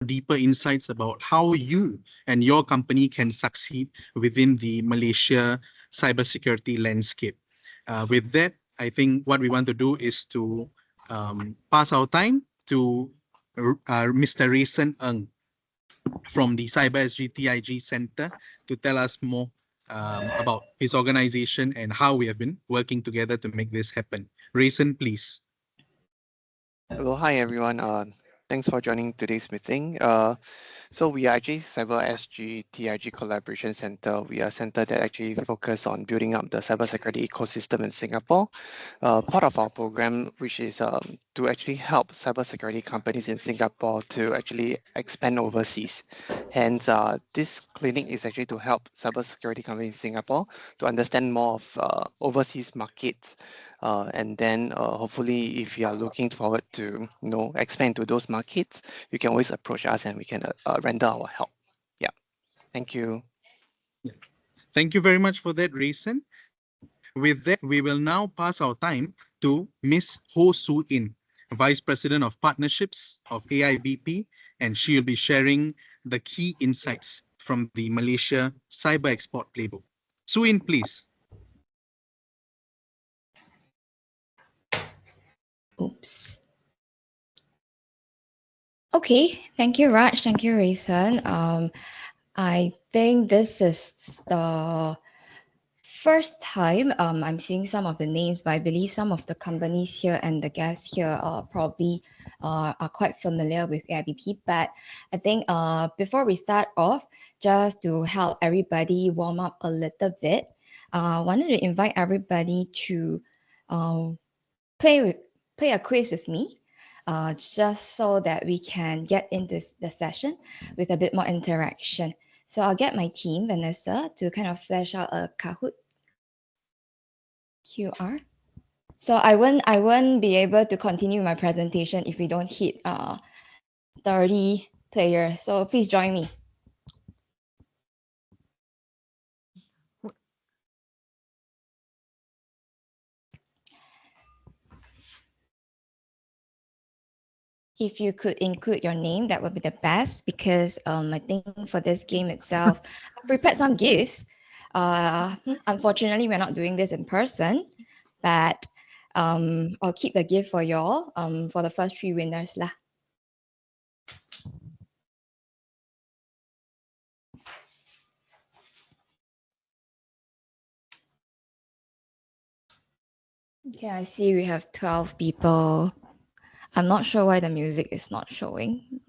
deeper insights about how you and your company can succeed within the Malaysia cybersecurity landscape. With that, I think what we want to do is to pass our time to Mr. Rayson Ng from the Cyber SG TIG Center to tell us more about his organization and how we have been working together to make this happen. Rayson, please. Hello, hi everyone. Thanks for joining today's meeting. So we are actually Cyber SG TIG Collaboration Center. We are a center that actually focus on building up the cybersecurity ecosystem in Singapore. Part of our program, which is to actually help cybersecurity companies in Singapore to actually expand overseas. Hence, this clinic is actually to help cybersecurity companies in Singapore to understand more of overseas markets. And then hopefully, if you are looking forward to expand to those markets, you can always approach us and we can render our help. Yeah, thank you. Yeah. Thank you very much for that, Rayson. With that, we will now pass our time to Ms. Ho Soo In, Vice President of Partnerships of AIBP, and she will be sharing the key insights from the Malaysia Cyber Export Playbook. Soo In, please. Oops. Okay, thank you, Raj. Thank you, Rayson. I think this is the first time I'm seeing some of the names, but I believe some of the companies here and the guests here probably are quite familiar with AIBP. But I think before we start off, just to help everybody warm up a little bit, I wanted to invite everybody to play a quiz with me, just so that we can get into the session with a bit more interaction. So I'll get my team, Vanessa, to kind of flash out a Kahoot QR. So I won't be able to continue my presentation if we don't hit 30 players. So please join me. If you could include your name, that would be the best, because I think for this game itself, I've prepared some gifts. Unfortunately, we're not doing this in person, but I'll keep the gift for y'all for the first 3 winners lah. Okay, I see we have 12 people. I'm not sure why the music is not showing.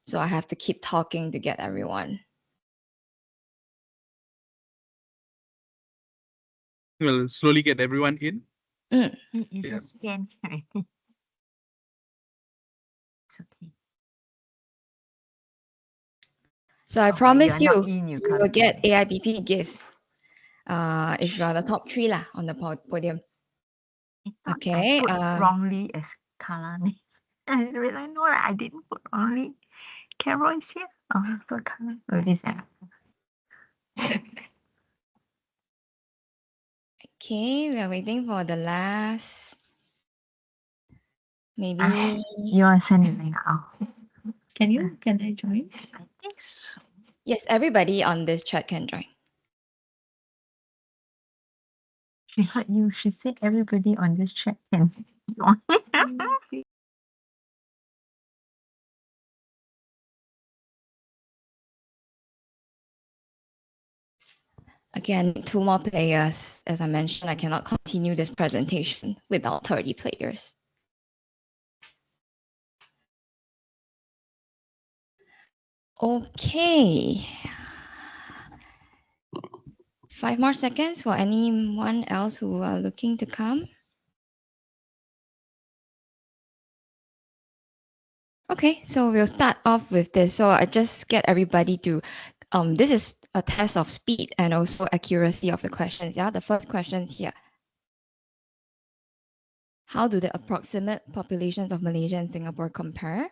So I have to keep talking to get everyone. We'll slowly get everyone in. You Yeah. just scan. It's okay. So I but promise you are you, not in, you you will can't get in. AIBP gifts. If you are the top 3 lah on the podium. I thought Okay. I put wrongly as Kalani. I didn't realize, no, I didn't put wrongly. Carol is here. Oh, so Kalani. Oh, this Okay, we are waiting for the last. Maybe. you are sending now. Can I join? I think so. Yes, everybody on this chat can join. She heard you. She said everybody on this chat can join. Okay, I need 2 more players. As I mentioned, I cannot continue this presentation without 30 players. Okay. 5 more seconds for anyone else who are looking to come. Okay, so we'll start off with this. So I just get everybody to, this is a test of speed and also accuracy of the questions. Yeah, the first question is here. How do the approximate populations of Malaysia and Singapore compare?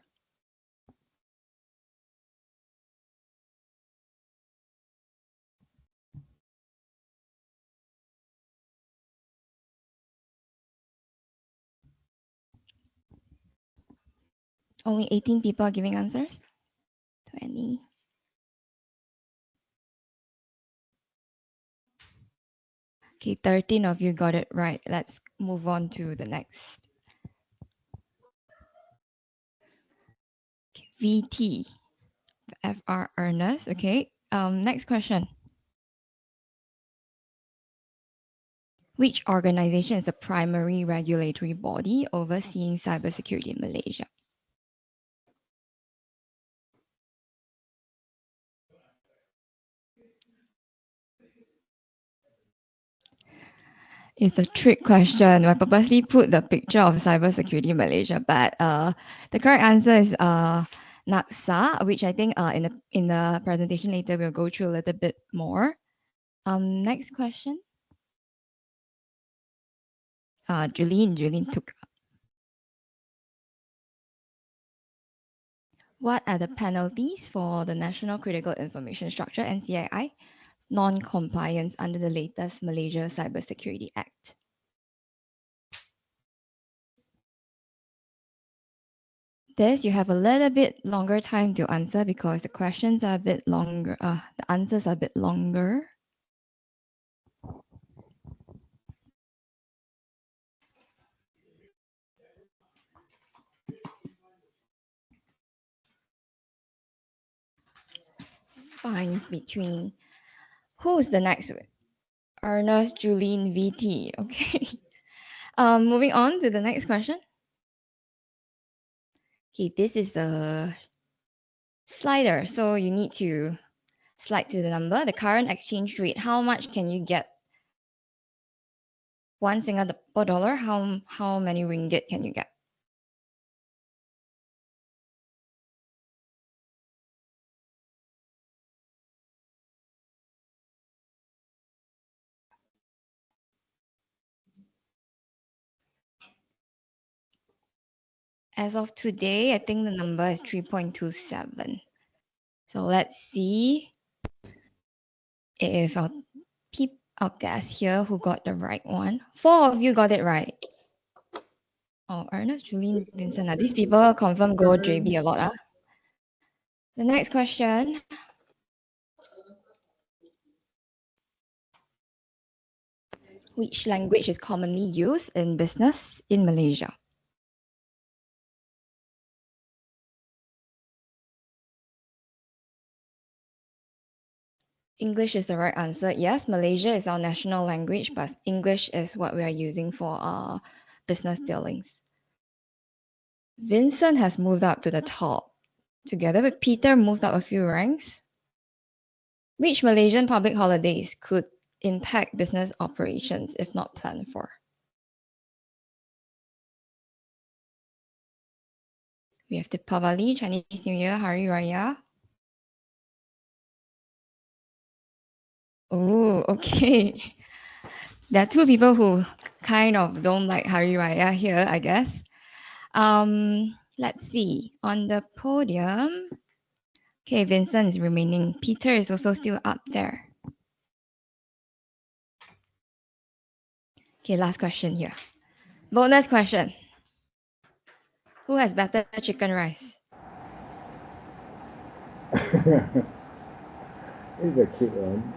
Only 18 people are giving answers. 20. Okay, 13 of you got it right. Let's move on to the next. VT, FR Ernest. Okay, next question. Which organization is the primary regulatory body overseeing cybersecurity in Malaysia? It's a trick question. I purposely put the picture of cybersecurity in Malaysia, but the correct answer is NACSA, which I think in the presentation later we'll go through a little bit more. Next question. Julene took. What are the penalties for the National Critical Information Structure (NCII) non-compliance under the latest Malaysia Cybersecurity Act? This you have a little bit longer time to answer because the questions are a bit longer. The answers are a bit longer. Fines between. Who's the next one? Ernest, Julene, VT. Okay. Moving on to the next question. Okay, this is a slider, so you need to slide to the number. The current exchange rate. How much can you get? 1 Singapore dollar. How many ringgit can you get? As of today, I think the number is 3.27. So let's see if our guess here who got the right one. 4 of you got it right. Oh, Ernest, Julian, Vincent. These people confirm go JB a lot. The next question. Which language is commonly used in business in Malaysia? English is the right answer. Yes, Malaysia is our national language, but English is what we are using for our business dealings. Vincent has moved up to the top. Together with Peter, moved up a few ranks. Which Malaysian public holidays could impact business operations if not planned for? We have Deepavali, Chinese New Year, Hari Raya. Oh, okay. There are two people who kind of don't like Hari Raya here, I guess. Let's see. On the podium, okay, Vincent is remaining. Peter is also still up there. Okay, last question here. Bonus question. Who has better chicken rice? It's a cute one.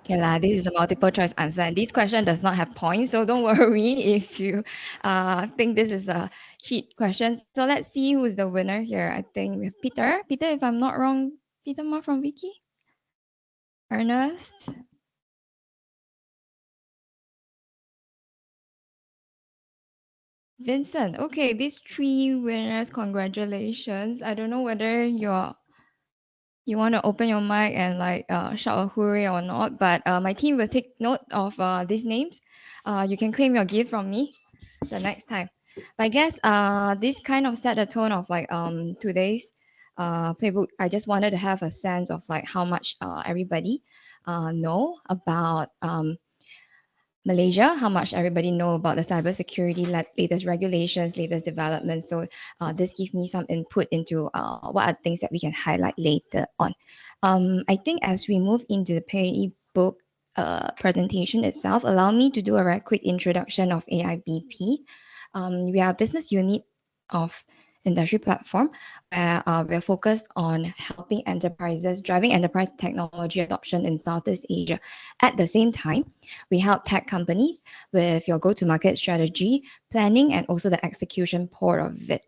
Okay lah, this is a multiple choice answer, and this question does not have points, so don't worry if you think this is a cheat question. So let's see who's the winner here. I think we have Peter. Peter, if I'm not wrong, Peter Ma from Wiki? Ernest? Vincent. Okay, these three winners, congratulations. I don't know whether you want to open your mic and like shout a hooray or not, but my team will take note of these names. You can claim your gift from me the next time. But I guess this kind of set the tone of like today's playbook. I just wanted to have a sense of like how much everybody know about Malaysia, how much everybody know about the cybersecurity latest regulations, latest developments. So this gives me some input into what are things that we can highlight later on. I think as we move into the Playbook presentation itself, allow me to do a very quick introduction of AIBP. We are a business unit of industry platform where we're focused on helping enterprises, driving enterprise technology adoption in Southeast Asia. At the same time, we help tech companies with your go-to-market strategy, planning, and also the execution part of it.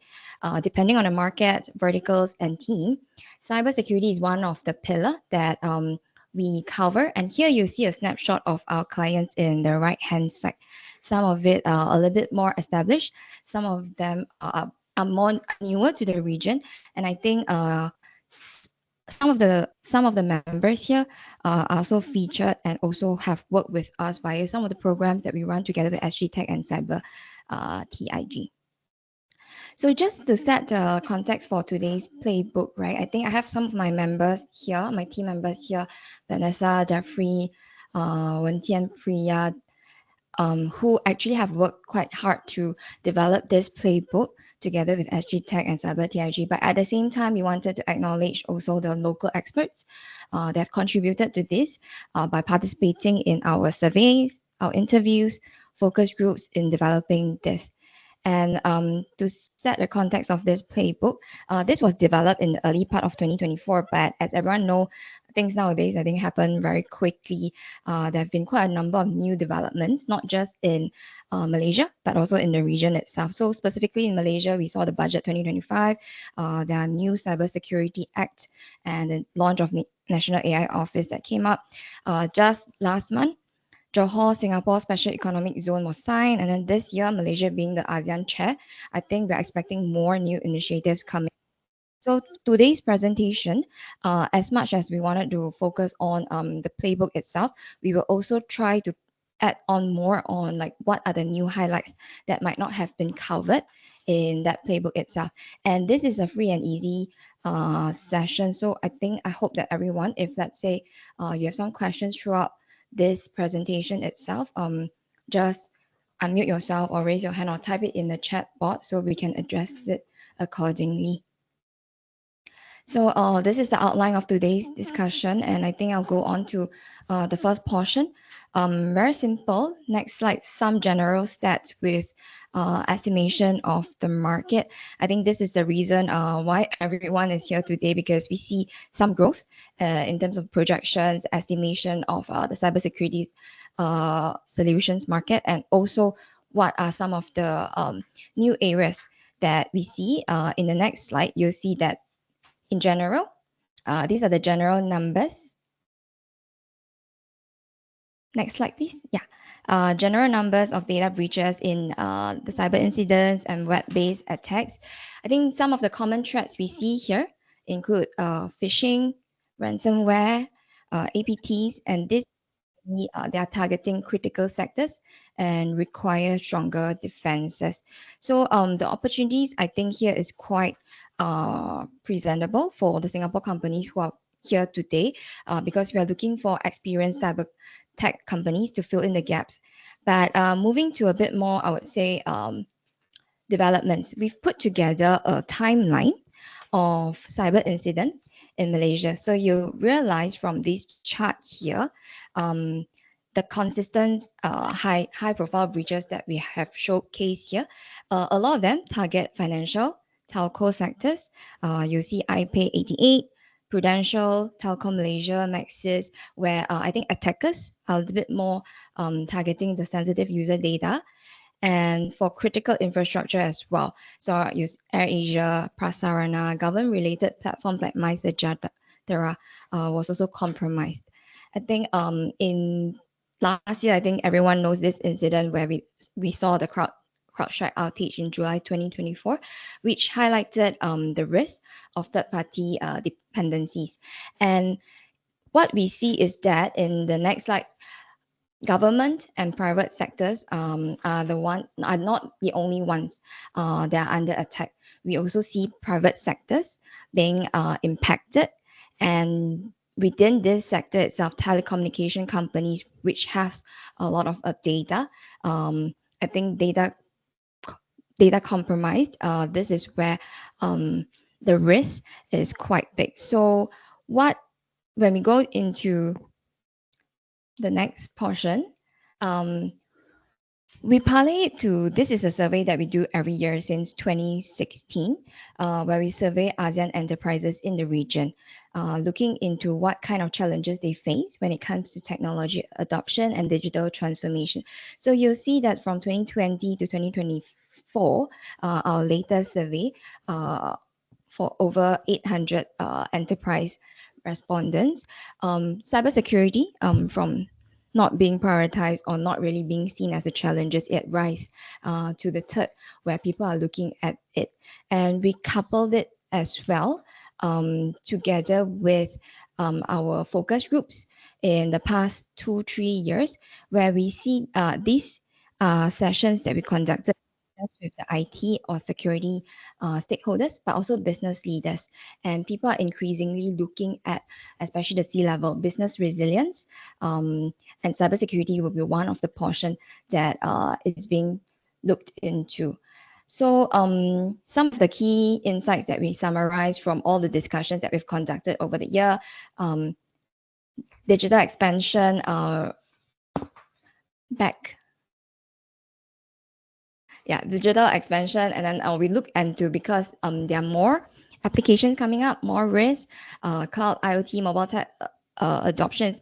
Depending on the market, verticals, and team, cybersecurity is one of the pillar that we cover. And here you see a snapshot of our clients in the right-hand side. Some of it are a little bit more established. Some of them are more newer to the region. And I think some of the members here are also featured and also have worked with us via some of the programs that we run together with SG Tech and Cyber TIG. So just to set the context for today's playbook, right? I think I have some of my members here, my team members here, Vanessa, Jeffrey, Wentian, Priya, who actually have worked quite hard to develop this playbook together with SG Tech and Cyber TIG. But at the same time, we wanted to acknowledge also the local experts that have contributed to this by participating in our surveys, our interviews, focus groups in developing this. And to set the context of this playbook, this was developed in the early part of 2024. But as everyone knows, things nowadays I think happen very quickly. There have been quite a number of new developments, not just in Malaysia, but also in the region itself. So specifically in Malaysia, we saw the budget 2025, there are new Cybersecurity Act and the launch of National AI Office that came up just last month. Johor, Singapore Special Economic Zone was signed. And then this year, Malaysia being the ASEAN chair, I think we're expecting more new initiatives coming. So today's presentation, as much as we wanted to focus on the playbook itself, we will also try to add on more on like what are the new highlights that might not have been covered in that playbook itself. And this is a free and easy session. So I hope that everyone, if let's say you have some questions throughout this presentation itself, just unmute yourself or raise your hand or type it in the chat box so we can address it accordingly. So this is the outline of today's discussion, and I think I'll go on to the first portion. Very simple. Next slide, some general stats with estimation of the market. I think this is the reason why everyone is here today, because we see some growth in terms of projections, estimation of the cybersecurity solutions market, and also what are some of the new areas that we see. In the next slide, you'll see that in general, these are the general numbers. Next slide, please. Yeah. General numbers of data breaches in the cyber incidents and web-based attacks. I think some of the common threats we see here include phishing, ransomware, APTs, and this they are targeting critical sectors and require stronger defenses. So the opportunities I think here is quite presentable for the Singapore companies who are here today because we are looking for experienced cyber tech companies to fill in the gaps. But moving to a bit more, I would say, developments. We've put together a timeline of cyber incidents in Malaysia. So you realize from this chart here, the consistent high profile breaches that we have showcased here, a lot of them target financial, telco sectors. You see iPay 88, Prudential, Telkom Malaysia, Maxis, where I think attackers are a little bit more targeting the sensitive user data. And for critical infrastructure as well. So use AirAsia, Prasarana, government-related platforms like MySejahtera was also compromised. I think in last year, I think everyone knows this incident where we saw the CrowdStrike outage in July 2024, which highlighted the risk of third-party dependencies. And what we see is that in the next slide, government and private sectors are not the only ones that are under attack. We also see private sectors being impacted, and within this sector itself, telecommunication companies, which has a lot of data, I think data compromised. This is where the risk is quite big. So when we go into the next portion, We parlay it to, this is a survey that we do every year since 2016, where we survey ASEAN enterprises in the region, looking into what kind of challenges they face when it comes to technology adoption and digital transformation. So you'll see that from 2020 to 2024, our latest survey, for over 800 enterprise respondents, cybersecurity, from not being prioritized or not really being seen as a challenge, it rise to the third, where people are looking at it. And we coupled it as well together with our focus groups in the past 2-3 years, where we see these sessions that we conducted with the IT or security stakeholders, but also business leaders. And people are increasingly looking at, especially the C-level, business resilience, and cybersecurity will be one of the portion that is being looked into. So some of the key insights that we summarize from all the discussions that we've conducted over the year, digital expansion, digital expansion, and then we look into, because there are more applications coming up, more risks, cloud, IoT, mobile tech adoption is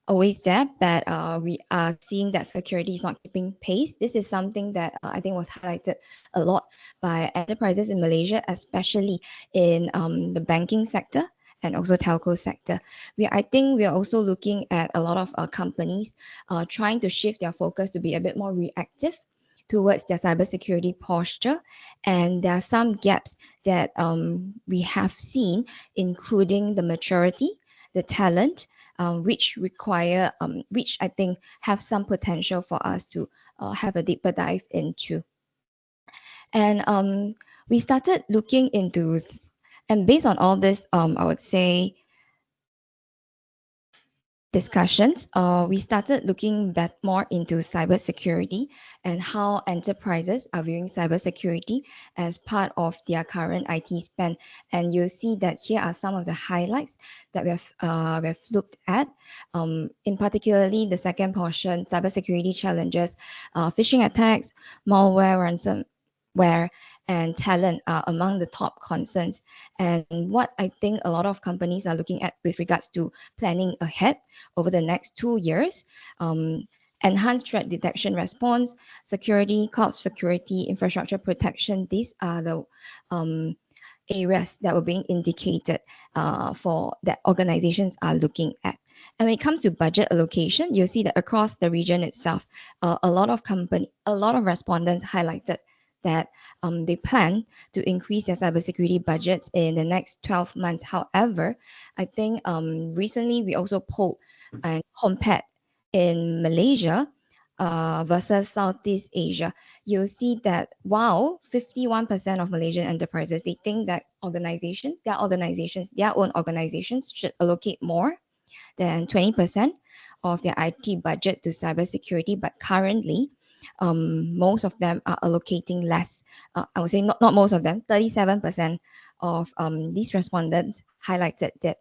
always there, but we are seeing that security is not keeping pace. This is something that I think was highlighted a lot by enterprises in Malaysia, especially in the banking sector and also telco sector. I think we are also looking at a lot of companies trying to shift their focus to be a bit more reactive towards their cybersecurity posture. And there are some gaps that we have seen, including the maturity, the talent, which I think have some potential for us to have a deeper dive into. And we started looking into, and based on all this, I would say, discussions, we started looking back more into cybersecurity and how enterprises are viewing cybersecurity as part of their current IT spend. And you'll see that here are some of the highlights that we've looked at. In particularly the second portion, cybersecurity challenges, phishing attacks, malware, ransomware, and talent are among the top concerns. And what I think a lot of companies are looking at with regards to planning ahead over the next 2 years, enhanced threat detection response, security, cloud security, infrastructure protection. These are the areas that were being indicated for that organizations are looking at. And when it comes to budget allocation, you'll see that across the region itself, a lot of respondents highlighted that they plan to increase their cybersecurity budgets in the next 12 months. However, I think recently we also polled and compared in Malaysia versus Southeast Asia. You'll see that while 51% of Malaysian enterprises, they think that their own organizations should allocate more than 20% of their IT budget to cybersecurity, but currently most of them are allocating less. I would say not most of them, 37% of these respondents highlighted that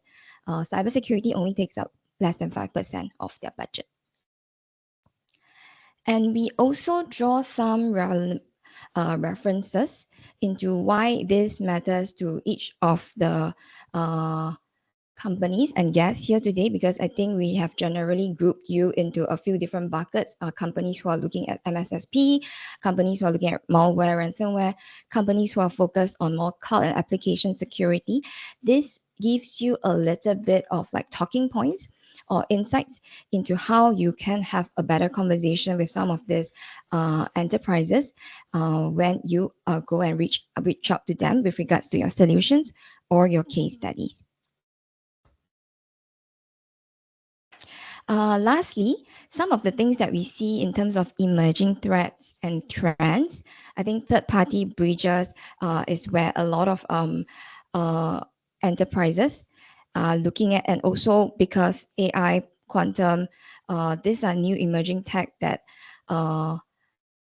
cybersecurity only takes up less than 5% of their budget. And we also draw some references into why this matters to each of the companies and guests here today, because I think we have generally grouped you into a few different buckets. Companies who are looking at MSSP, companies who are looking at malware, ransomware, companies who are focused on more cloud and application security. This gives you a little bit of like talking points or insights into how you can have a better conversation with some of these enterprises when you go and reach out to them with regards to your solutions or your case studies. Lastly, some of the things that we see in terms of emerging threats and trends, I think third-party breaches is where a lot of enterprises are looking at, and also because AI, quantum, these are new emerging tech that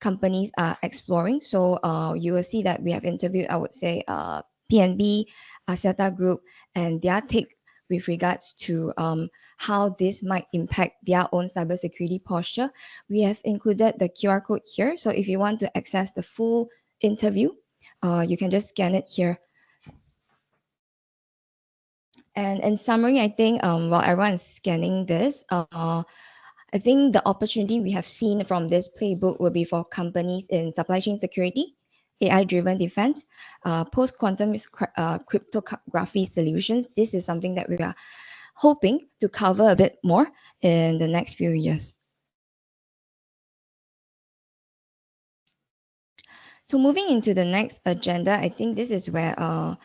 companies are exploring. So you will see that we have interviewed, I would say, PNB, Axiata Group, and their take with regards to how this might impact their own cybersecurity posture, we have included the QR code here. So if you want to access the full interview, you can just scan it here. And in summary, I think while everyone is scanning this, I think the opportunity we have seen from this playbook will be for companies in supply chain security, AI-driven defense, post-quantum cryptography solutions. This is something that we are hoping to cover a bit more in the next few years. So moving into the next agenda, I think this is where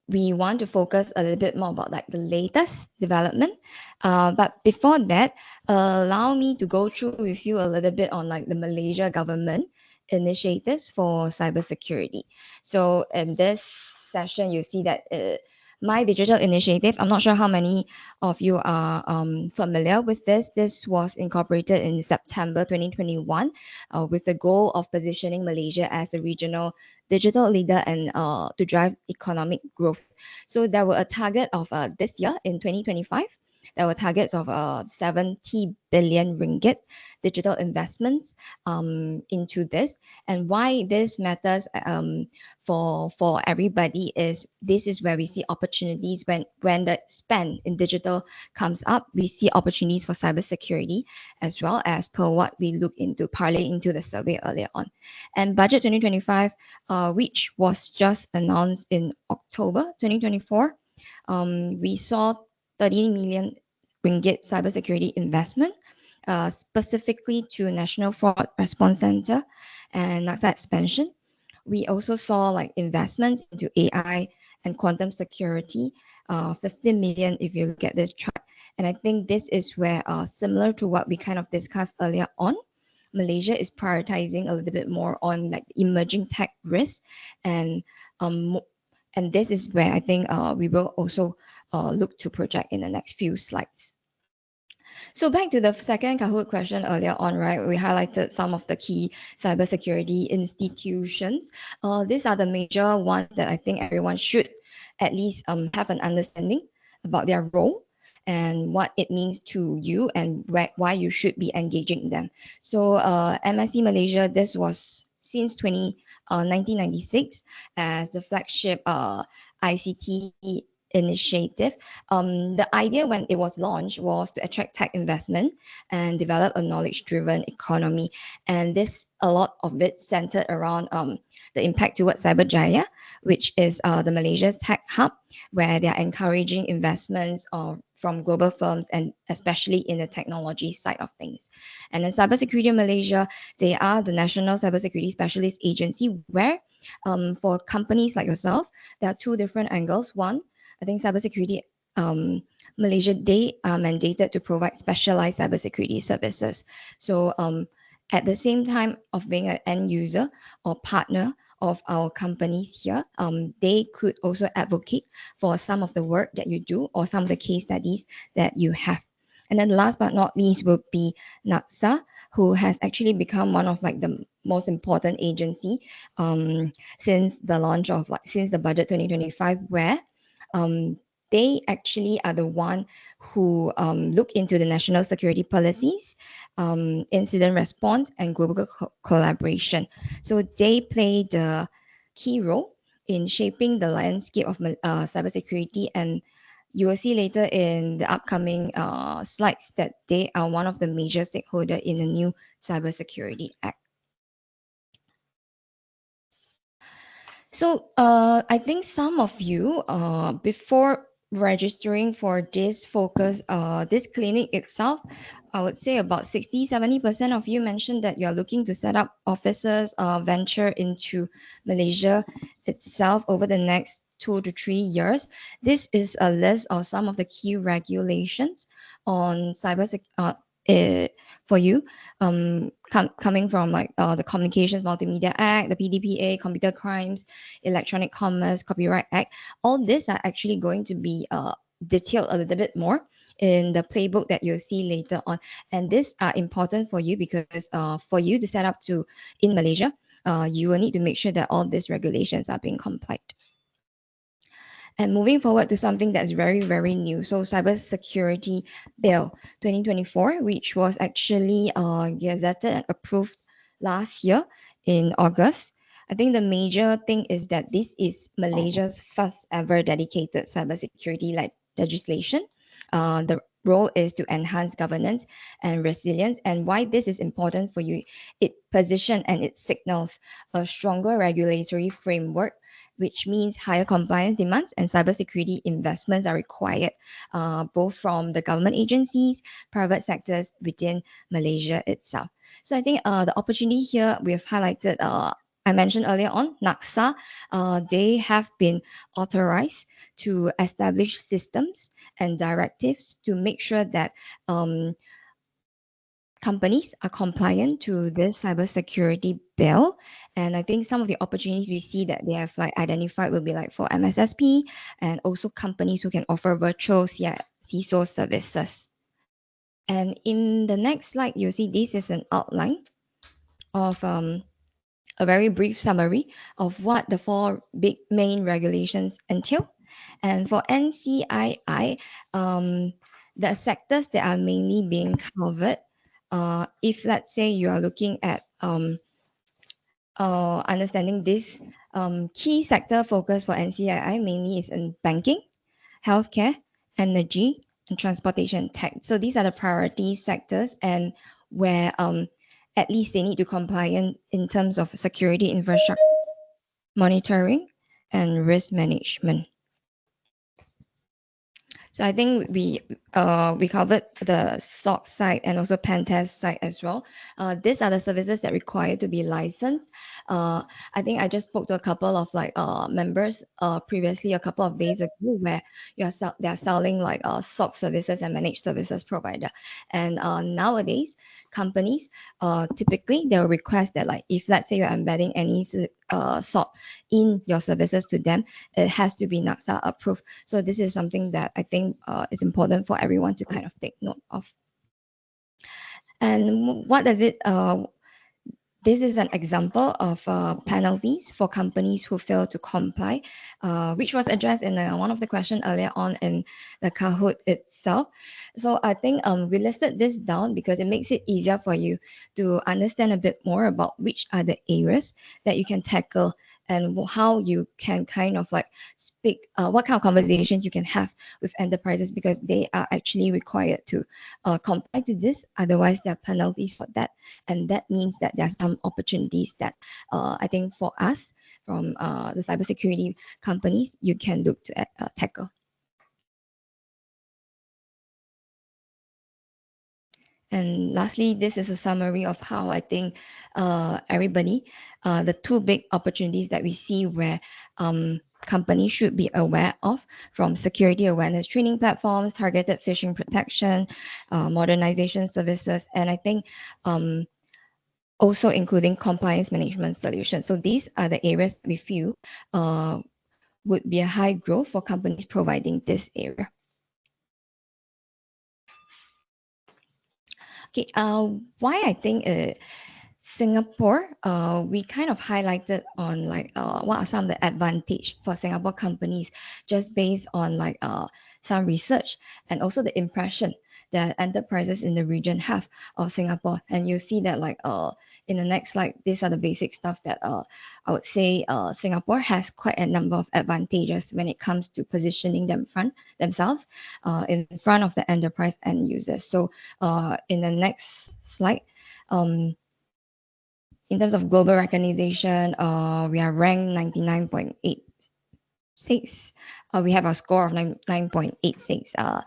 we want to focus a little bit more about like the latest development. But before that, allow me to go through with you a little bit on like the Malaysia government initiatives for cybersecurity. So in this session, you see that My Digital Initiative, I'm not sure how many of you are familiar with this. This was incorporated in September 2021 with the goal of positioning Malaysia as a regional digital leader and to drive economic growth. So there were a target of this year in 2025. There were targets of 70 billion ringgit digital investments into this. And why this matters for everybody is this is where we see opportunities when the spend in digital comes up. We see opportunities for cybersecurity as well as per what we look into parlay into the survey earlier on. And budget 2025, which was just announced in October 2024, we saw 30 million ringgit cybersecurity investment, specifically to National Fraud Response Center and NACSA expansion. We also saw like investments into AI and quantum security, 15 million if you look at this chart. And I think this is where, similar to what we kind of discussed earlier on, Malaysia is prioritizing a little bit more on like emerging tech risks, and this is where I think we will also look to project in the next few slides. So back to the second Kahoot question earlier on, right? We highlighted some of the key cybersecurity institutions. These are the major ones that I think everyone should at least have an understanding about their role and what it means to you and why you should be engaging them. So MSC Malaysia, this was since 1996 as the flagship ICT initiative. The idea when it was launched was to attract tech investment and develop a knowledge-driven economy. And this, a lot of it centered around the impact towards Cyberjaya, which is the Malaysia's tech hub, where they are encouraging investments from global firms and especially in the technology side of things. And then Cybersecurity Malaysia, they are the National Cybersecurity Specialist Agency, where for companies like yourself, there are two different angles. One, I think cybersecurity Malaysia, they are mandated to provide specialized cybersecurity services. So at the same time of being an end user or partner of our companies here, they could also advocate for some of the work that you do or some of the case studies that you have. And then last but not least will be NACSA, who has actually become one of like the most important agency since the launch of since the budget 2025, where they actually are the one who look into the national security policies, incident response, and global collaboration. So they play the key role in shaping the landscape of cybersecurity, and you will see later in the upcoming slides that they are one of the major stakeholders in the new Cybersecurity Act. So I think some of you, before registering for this focus, this clinic itself, I would say about 60-70% of you mentioned that you're looking to set up offices, venture into Malaysia itself over the next 2 to 3 years. This is a list of some of the key regulations on cyber for you, coming from like the Communications Multimedia Act, the PDPA, Computer Crimes, Electronic Commerce, Copyright Act. All these are actually going to be detailed a little bit more in the playbook that you'll see later on. And these are important for you because for you to set up in Malaysia, you will need to make sure that all these regulations are being complied. And moving forward to something that's very, very new. So Cybersecurity Bill 2024, which was actually gazetted and approved last year in August. I think the major thing is that this is Malaysia's first ever dedicated cybersecurity legislation. The role is to enhance governance and resilience. And why this is important for you, it positions and it signals a stronger regulatory framework, which means higher compliance demands and cybersecurity investments are required, both from the government agencies, private sectors within Malaysia itself. So I think the opportunity here we have highlighted. I mentioned earlier on, NACSA, they have been authorized to establish systems and directives to make sure that companies are compliant to this cybersecurity bill. And I think some of the opportunities we see that they have identified will be for MSSP and also companies who can offer virtual CISO services. And in the next slide, you'll see this is an outline of a very brief summary of what the four big main regulations entail. And for NCII, the sectors that are mainly being covered, if let's say you are looking at understanding this, key sector focus for NCII mainly is in banking, healthcare, energy, and transportation tech. So these are the priority sectors and where at least they need to comply in terms of security infrastructure, monitoring, and risk management. So I think we covered the SOC side and also pen test side as well. These are the services that require to be licensed. I think I just spoke to a couple of members previously a couple of days ago where they're selling SOC services and managed services provider. And nowadays companies typically they will request that if let's say you're embedding any SOC in your services to them, it has to be NACSA approved. So this is something that I think is important for everyone to kind of take note of. And what does it this is an example of penalties for companies who fail to comply, which was addressed in one of the questions earlier on in the Kahoot itself. So I think we listed this down because it makes it easier for you to understand a bit more about which are the areas that you can tackle and how you can kind of speak, what kind of conversations you can have with enterprises because they are actually required to comply to this. Otherwise, there are penalties for that. And that means that there are some opportunities that I think for us from the cybersecurity companies, you can look to tackle. And lastly, this is a summary of how I think everybody, the two big opportunities that we see where companies should be aware of, from security awareness training platforms, targeted phishing protection, modernization services, and I think also including compliance management solutions. So these are the areas we feel would be a high growth for companies providing this area. Okay, why I think Singapore, we kind of highlighted on what are some of the advantage for Singapore companies just based on some research and also the impression that enterprises in the region have of Singapore. And you see that in the next slide, these are the basic stuff that I would say Singapore has quite a number of advantages when it comes to positioning themselves in front of the enterprise end users. So in the next slide, in terms of global recognition, we are ranked 99.86. We have a score of 9.86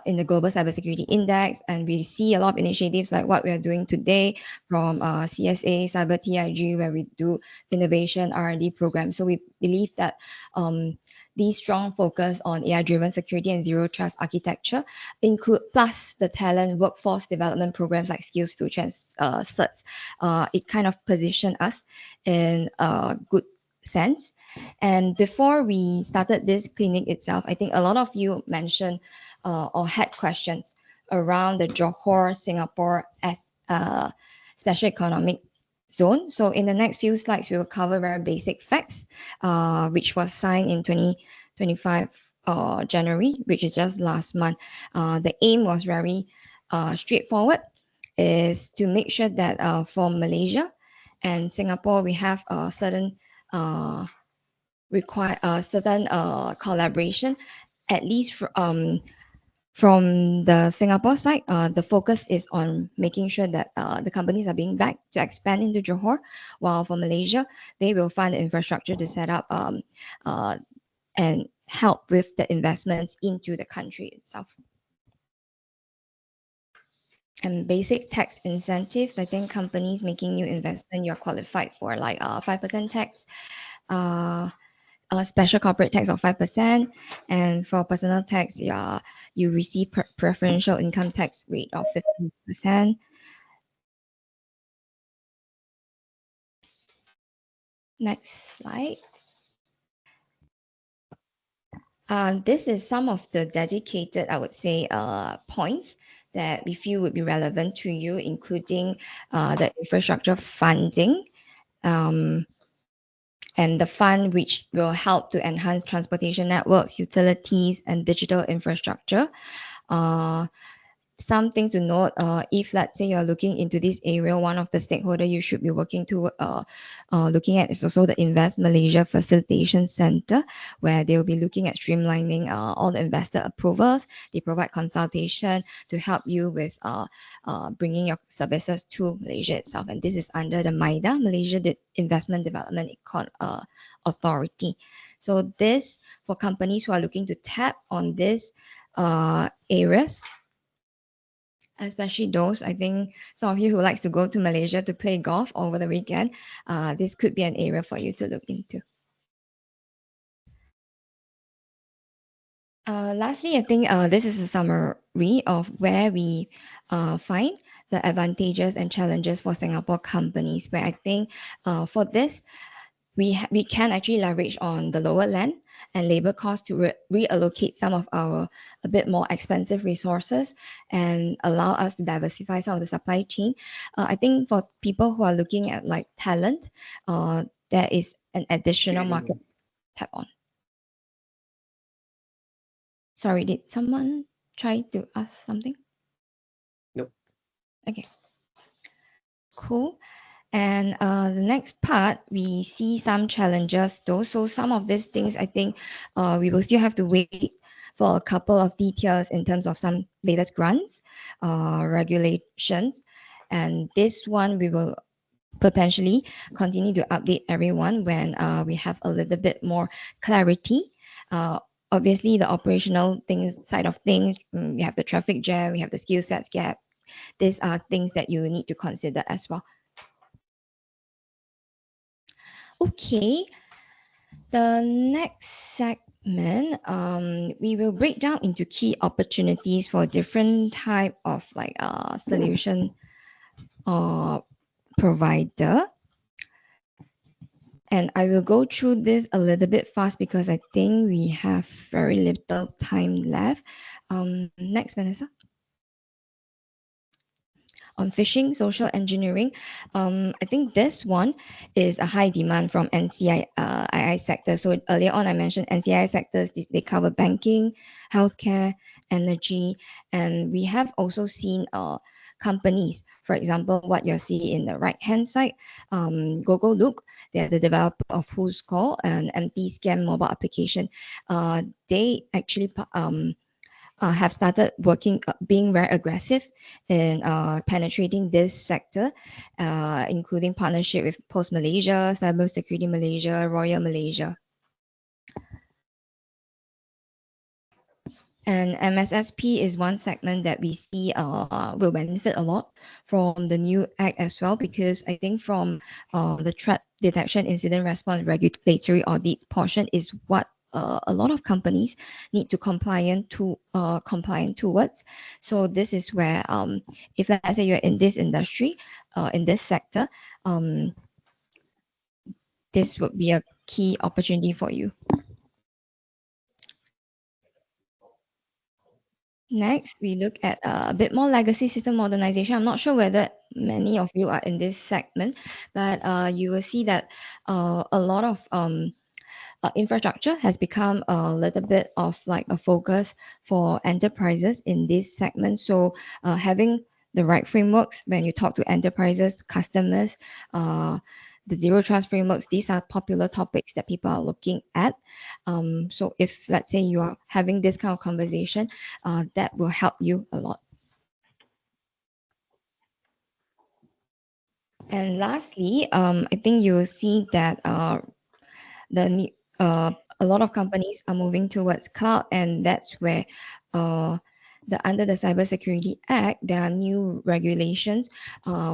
in the Global Cybersecurity Index, and we see a lot of initiatives like what we are doing today from CSA, Cyber TIG, where we do innovation R&D programs. So we believe that the strong focus on AI-driven security and zero trust architecture include plus the talent workforce development programs like Skills Future and CERTS. It kind of position us in a good sense. And before we started this clinic itself, I think a lot of you mentioned or had questions around the Johor, Singapore as a special economic zone. So in the next few slides, we will cover very basic facts, which was signed in 25 January, which is just last month. The aim was very straightforward, is to make sure that for Malaysia and Singapore, we have a certain collaboration, at least from the Singapore side. The focus is on making sure that the companies are being backed to expand into Johor, while for Malaysia, they will fund the infrastructure to set up and help with the investments into the country itself. And basic tax incentives, I think companies making new investment, you're qualified for like 5% tax, a special corporate tax of 5%, and for personal tax, you receive preferential income tax rate of 15%. Next slide. This is some of the dedicated, I would say, points that we feel would be relevant to you, including the infrastructure funding, and the fund which will help to enhance transportation networks, utilities, and digital infrastructure. Some things to note, if let's say you're looking into this area, one of the stakeholder you should be looking at is also the Invest Malaysia Facilitation Center, where they'll be looking at streamlining all the investor approvals. They provide consultation to help you with bringing your services to Malaysia itself. And this is under the MIDA, Malaysia Investment Development Authority. So this, for companies who are looking to tap on these areas, especially those, I think some of you who likes to go to Malaysia to play golf over the weekend, this could be an area for you to look into. Lastly, I think this is a summary of where we find the advantages and challenges for Singapore companies, where I think for this, we can actually leverage on the lower land and labor costs to reallocate some of our a bit more expensive resources and allow us to diversify some of the supply chain. I think for people who are looking at like talent, there is an additional market tap on. Sorry, did someone try to ask something? Nope. Okay. Cool. And the next part, we see some challenges though. So some of these things, I think we will still have to wait for a couple of details in terms of some latest grants, regulations. And this one, we will potentially continue to update everyone when we have a little bit more clarity. Obviously, the operational side of things, we have the traffic jam, we have the skill sets gap. These are things that you need to consider as well. Okay, the next segment, we will break down into key opportunities for different type of like solution provider. And I will go through this a little bit fast because I think we have very little time left. Next, Vanessa. On phishing, social engineering, I think this one is a high demand from NCI sector. So earlier on, I mentioned NCI sectors, they cover banking, healthcare, energy, and we have also seen companies, for example, what you're seeing in the right-hand side, Look, they're the developer of Who's Call, an anti-scam mobile application. They actually have started working, being very aggressive in penetrating this sector, including partnership with Post Malaysia, Cyber Security Malaysia, Royal Malaysia. And MSSP is one segment that we see will benefit a lot from the new act as well, because I think from the threat detection, incident response, regulatory audits portion is what a lot of companies need to compliant towards. So this is where if let's say you're in this industry, in this sector, this would be a key opportunity for you. Next, we look at a bit more legacy system modernization. I'm not sure whether many of you are in this segment, but you will see that a lot of infrastructure has become a little bit of like a focus for enterprises in this segment. So having the right frameworks when you talk to enterprises, customers, the zero trust frameworks, these are popular topics that people are looking at. So if let's say you are having this kind of conversation, that will help you a lot. And lastly, I think you will see that the new, a lot of companies are moving towards cloud, and that's where under the Cybersecurity Act, there are new regulations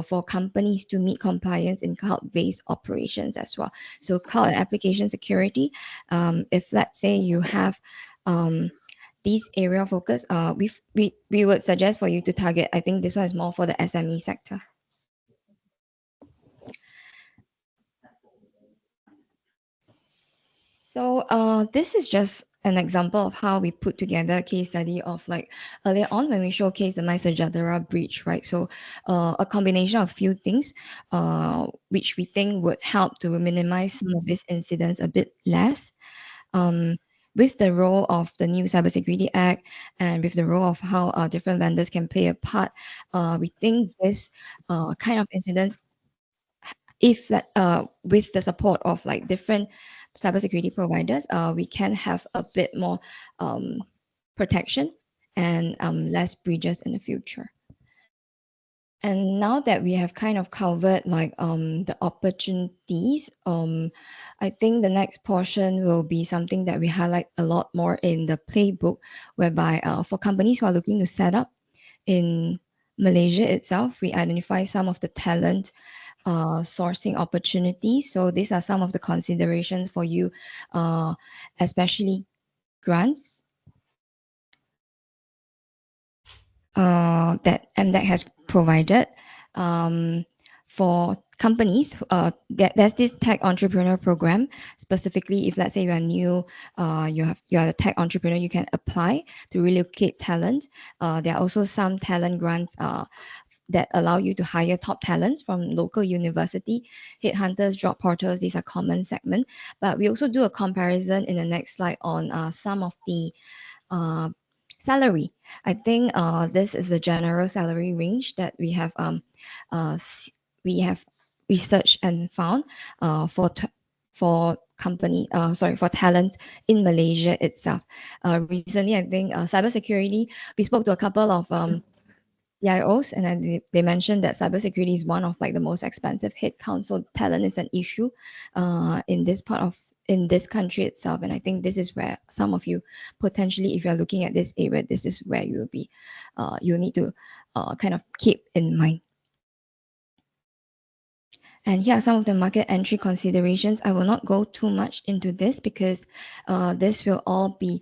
for companies to meet compliance in cloud-based operations as well. So cloud and application security, if let's say you have these area of focus, we would suggest for you to target. I think this one is more for the SME sector. So this is just an example of how we put together a case study of like earlier on when we showcased the Mysajatara breach, right? So a combination of few things which we think would help to minimize some of these incidents a bit less. With the role of the new Cybersecurity Act and with the role of how different vendors can play a part, we think this kind of incidents, if that with the support of like different cybersecurity providers, we can have a bit more protection and less breaches in the future. And now that we have kind of covered like the opportunities, I think the next portion will be something that we highlight a lot more in the playbook, whereby for companies who are looking to set up in Malaysia itself, we identify some of the talent sourcing opportunities. So these are some of the considerations for you, especially grants that MDEC has provided. For companies, there's this tech entrepreneur program. Specifically, if let's say you are new, you are a tech entrepreneur, you can apply to relocate talent. There are also some talent grants that allow you to hire top talents from local university, headhunters, job portals. These are common segments. But we also do a comparison in the next slide on some of the salary. I think this is the general salary range that we have we have researched and found for for talent in Malaysia itself. Recently, I think cybersecurity, we spoke to a couple of CIOs, and then they mentioned that cybersecurity is one of like the most expensive headcount. So talent is an issue in this country itself. And I think this is where some of you potentially, if you're looking at this area, this is where you will be, you need to kind of keep in mind. And here are some of the market entry considerations. I will not go too much into this because this will all be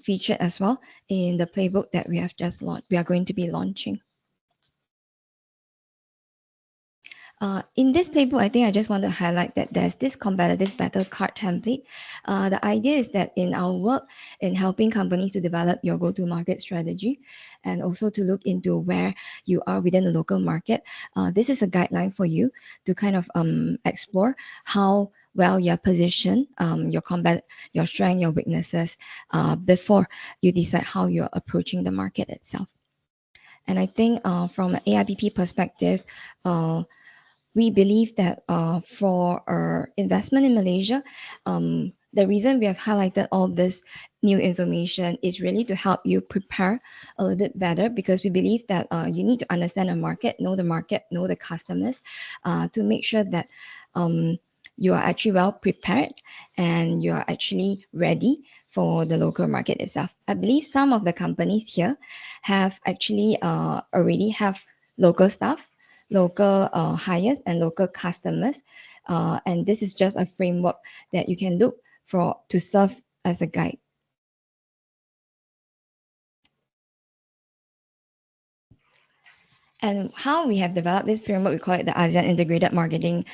featured as well in the playbook that we have just launched. We are going to be launching. In this playbook, I think I just want to highlight that there's this competitive battle card template. The idea is that in our work in helping companies to develop your go-to-market strategy and also to look into where you are within the local market, this is a guideline for you to kind of explore how well you're positioned, your strength, your weaknesses, before you decide how you're approaching the market itself. And I think from an AIPP perspective, we believe that for our investment in Malaysia, the reason we have highlighted all this new information is really to help you prepare a little bit better, because we believe that you need to understand the market, know the customers, to make sure that you are actually well prepared and you are actually ready for the local market itself. I believe some of the companies here have actually already have local staff, local hires and local customers, and this is just a framework that you can look for to serve as a guide. And how we have developed this framework, we call it the ASEAN Integrated Marketing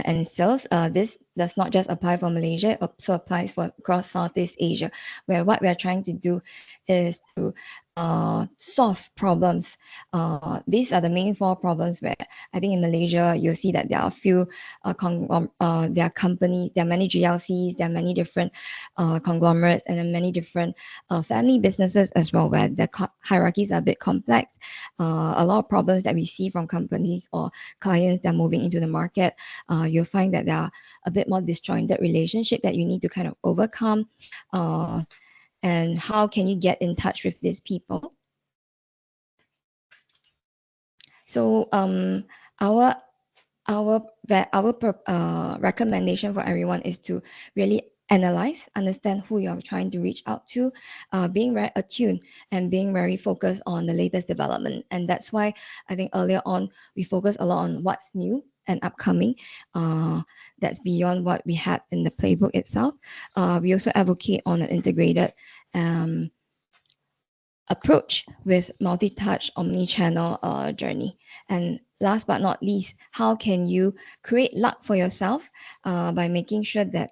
and Sales. This does not just apply for Malaysia, it also applies for across Southeast Asia, where what we are trying to do is to solve problems. These are the main four problems where I think in Malaysia you'll see that there are a few there are companies, there are many GLCs, there are many different conglomerates, and then many different family businesses as well, where the hierarchies are a bit complex. A lot of problems that we see from companies or clients that are moving into the market, you'll find that there are a bit more disjointed relationship that you need to kind of overcome. And how can you get in touch with these people? So our recommendation for everyone is to really analyze, understand who you're trying to reach out to, being very attuned and being very focused on the latest development. And that's why I think earlier on we focus a lot on what's new and upcoming. That's beyond what we had in the playbook itself. We also advocate on an integrated approach with multi-touch omni-channel journey. And last but not least, how can you create luck for yourself by making sure that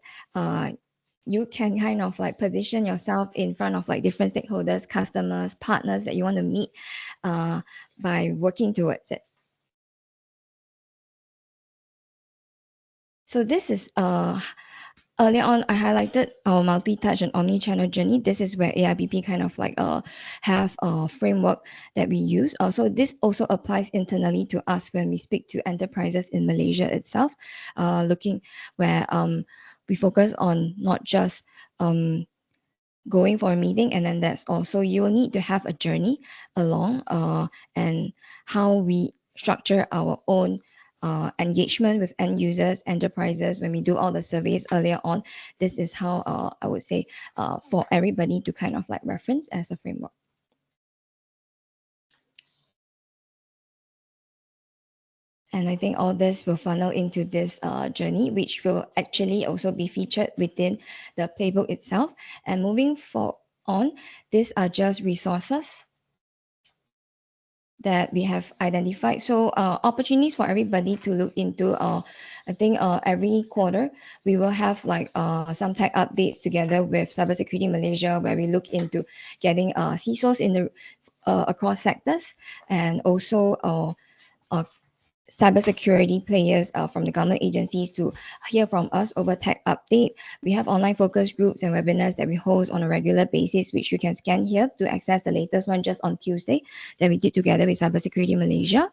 you can kind of like position yourself in front of like different stakeholders, customers, partners that you want to meet by working towards it. So this is earlier on, I highlighted our multi-touch and omni-channel journey. This is where AIBP kind of like have a framework that we use. Also, this also applies internally to us when we speak to enterprises in Malaysia itself, looking where we focus on not just going for a meeting, and then that's also you will need to have a journey along and how we structure our own engagement with end users, enterprises. When we do all the surveys earlier on, this is how I would say for everybody to kind of like reference as a framework. And I think all this will funnel into this journey, which will actually also be featured within the playbook itself. And moving on, these are just resources that we have identified. So opportunities for everybody to look into. I think every quarter we will have like some tech updates together with Cybersecurity Malaysia, where we look into getting CISOs in the across sectors, and also cybersecurity players from the government agencies to hear from us over tech update. We have online focus groups and webinars that we host on a regular basis, which you can scan here to access the latest one just on Tuesday that we did together with Cybersecurity Malaysia.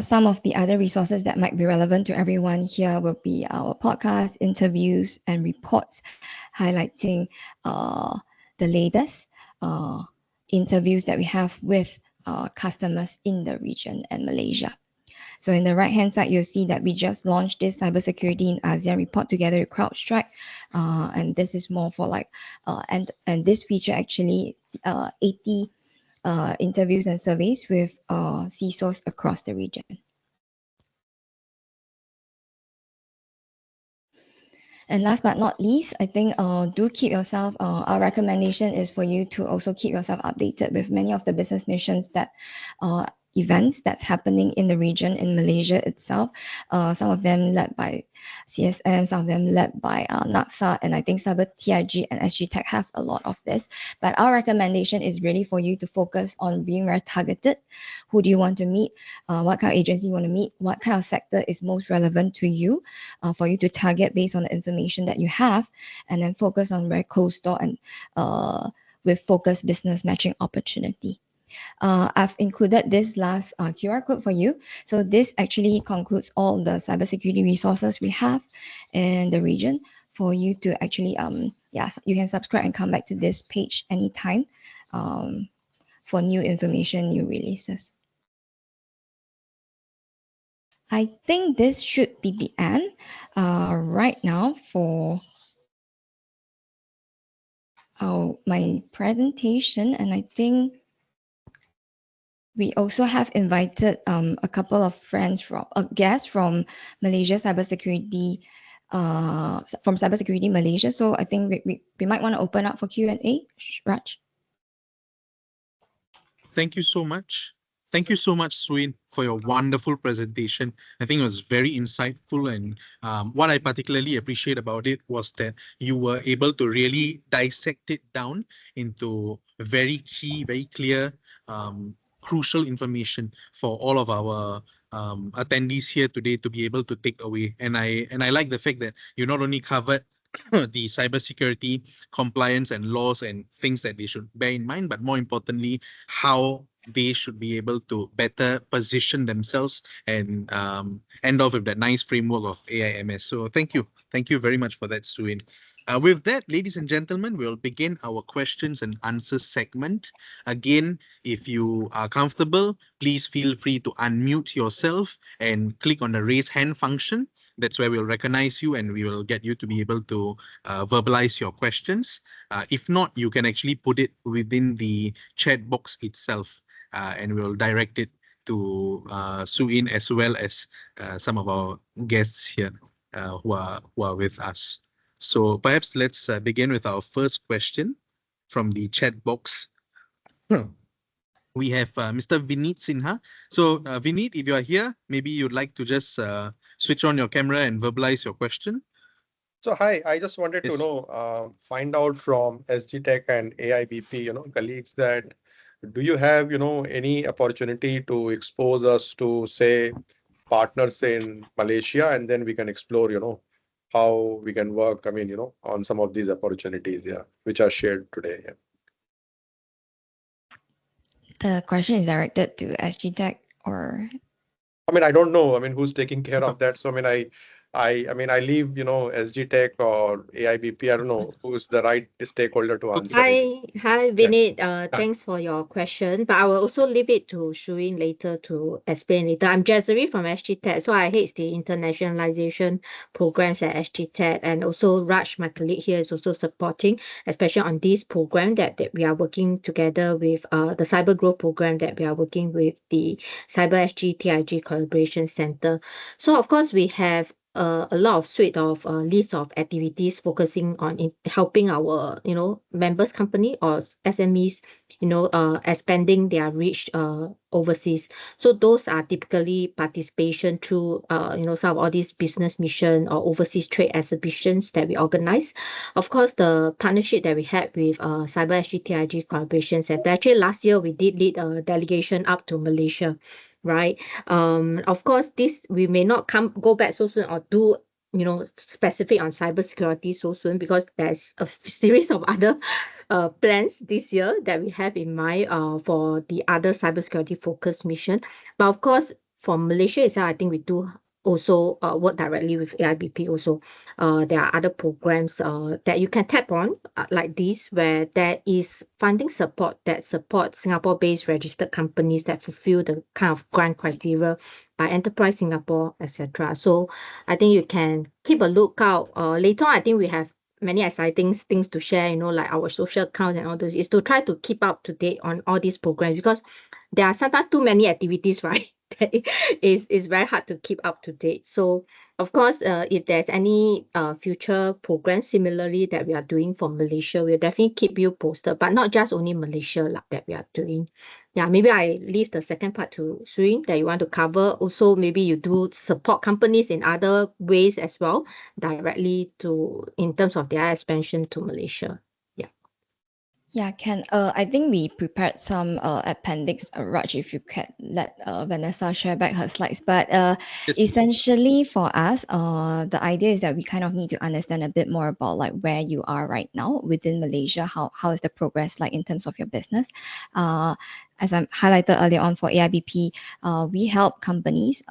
Some of the other resources that might be relevant to everyone here will be our podcast, interviews, and reports highlighting the latest interviews that we have with customers in the region and Malaysia. So in the right-hand side, you'll see that we just launched this cybersecurity in ASEAN report together with CrowdStrike. And this is more for like, and this feature actually 80 interviews and surveys with CISOs across the region. And last but not least, I think do keep yourself, our recommendation is for you to also keep yourself updated with many of the business missions that events that's happening in the region in Malaysia itself. Some of them led by CSM, some of them led by NACSA, and I think Cyber TIG and SG Tech have a lot of this. But our recommendation is really for you to focus on being very targeted. Who do you want to meet? What kind of agency you want to meet? What kind of sector is most relevant to you for you to target based on the information that you have, and then focus on very closed door and with focused business matching opportunity. I've included this last QR code for you. So this actually concludes all the cybersecurity resources we have in the region for you to actually, you can subscribe and come back to this page anytime for new information, new releases. I think this should be the end right now for my presentation, and I think we also have invited a couple of friends from guests from Malaysia Cybersecurity, from Cybersecurity Malaysia. So I think we might want to open up for Q&A, Raj. Thank you so much. Thank you so much, Suin, for your wonderful presentation. I think it was very insightful. And what I particularly appreciate about it was that you were able to really dissect it down into very key, very clear, crucial information for all of our attendees here today to be able to take away. And I like the fact that you not only covered the cybersecurity compliance and laws and things that they should bear in mind, but more importantly, how they should be able to better position themselves and end off with that nice framework of AIMS. So thank you very much for that, Suin. With that, ladies and gentlemen, we'll begin our questions and answers segment. Again, if you are comfortable, please feel free to unmute yourself and click on the raise hand function. That's where we'll recognize you and we will get you to be able to verbalize your questions. If not, you can actually put it within the chat box itself and we'll direct it to Suin as well as some of our guests here who are with us. So perhaps let's begin with our first question from the chat box. We have Mr. Vineet Sinha. So Vineet, if you are here, maybe you'd like to just switch on your camera and verbalize your question. So hi, I just wanted Yes. to find out from SG Tech and AIBP, colleagues that do you have, any opportunity to expose us to, say, partners in Malaysia, and then we can explore, how we can work, on some of these opportunities, which are shared today. Yeah. The question is directed to SG Tech or I don't know, who's taking care of that. So, I leave, SG Tech or AIBP. I don't know who's the right stakeholder to answer it. Hi, Vinit. Thanks for your question, but I will also leave it to Shuin later to explain later. I'm Jasmine from SG Tech, so I head the internationalization programs at SG Tech, and also Raj, my colleague here, is also supporting, especially on this program that we are working together with the Cyber Growth program that we are working with the Cyber SG TIG Collaboration Center. So of course we have a lot of suite of list of activities focusing on helping our members company or SMEs expanding their reach overseas. So those are typically participation through some of all these business mission or overseas trade exhibitions that we organize. Of course, the partnership that we had with Cyber SGTIG Collaboration Center, actually last year we did lead a delegation up to Malaysia, right? Of course, this we may not go back so soon or do specific on cybersecurity so soon, because there's a series of other plans this year that we have in mind for the other cybersecurity focused mission. But of course, for Malaysia itself, I think we do also work directly with AIBP also. There are other programs that you can tap on like this, where there is funding support that supports Singapore-based registered companies that fulfill the kind of grant criteria by Enterprise Singapore, etc. So I think you can keep a lookout. Later on, I think we have many exciting things to share, like our social accounts and all those, is to try to keep up to date on all these programs, because there are sometimes too many activities, right? That is very hard to keep up to date. So of course, if there's any future programs similarly that we are doing for Malaysia, we'll definitely keep you posted, but not just only Malaysia that we are doing. Yeah, maybe I leave the second part to Shuin that you want to cover. Also, maybe you do support companies in other ways as well, directly in terms of their expansion to Malaysia. Yeah, I think we prepared some appendix, Raj, if you can let Vanessa share back her slides. But Yes. essentially for us, the idea is that we kind of need to understand a bit more about like where you are right now within Malaysia. How is the progress like in terms of your business? As I highlighted earlier on for AIBP, we help companies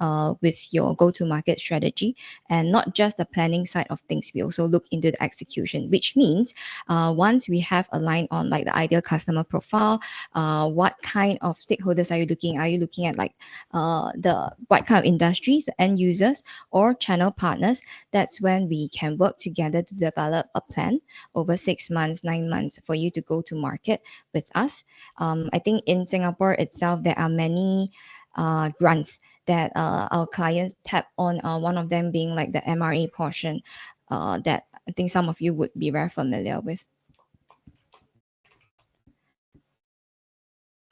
with your go-to-market strategy, and not just the planning side of things. We also look into the execution, which means once we have aligned on like the ideal customer profile, what kind of stakeholders are you looking? Are you looking at like what kind of industries, end users, or channel partners? That's when we can work together to develop a plan over 6 months, 9 months for you to go to market with us. I think in Singapore itself, there are many grants that our clients tap on. One of them being like the MRA portion that I think some of you would be very familiar with.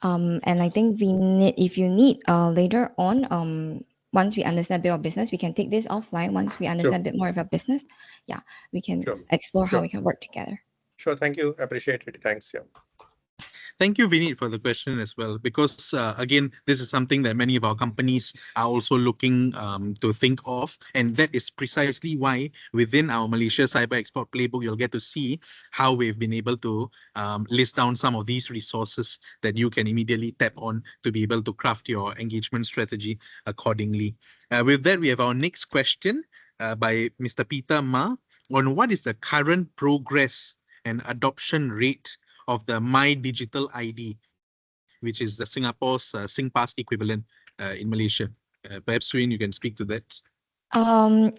And I think if you need later on, once we understand a bit of business, we can take this offline. Once we understand a bit more of our business, yeah, we can explore how we can work together. Sure. Thank you. Appreciate it. Thanks. Yeah. Thank you, Vinit, for the question as well, because again, this is something that many of our companies are also looking to think of. And that is precisely why within our Malaysia Cyber Export Playbook, you'll get to see how we've been able to list down some of these resources that you can immediately tap on to be able to craft your engagement strategy accordingly. With that, we have our next question by Mr. Peter Ma on what is the current progress and adoption rate of the My Digital ID, which is the Singapore's SingPass equivalent in Malaysia. Perhaps, Swin, you can speak to that.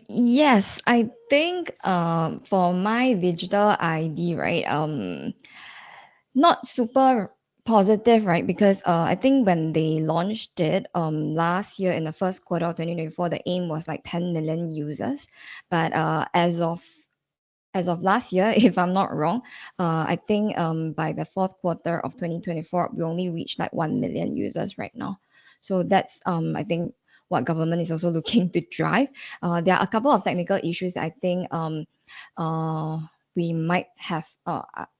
Yes, I think for my digital ID, right? Not super positive, right? Because I think when they launched it last year in the first quarter of 2024, the aim was like 10 million users. But as of last year, if I'm not wrong, I think by the fourth quarter of 2024, we only reached like 1 million users right now. So that's I think what government is also looking to drive. There are a couple of technical issues that I think we might have.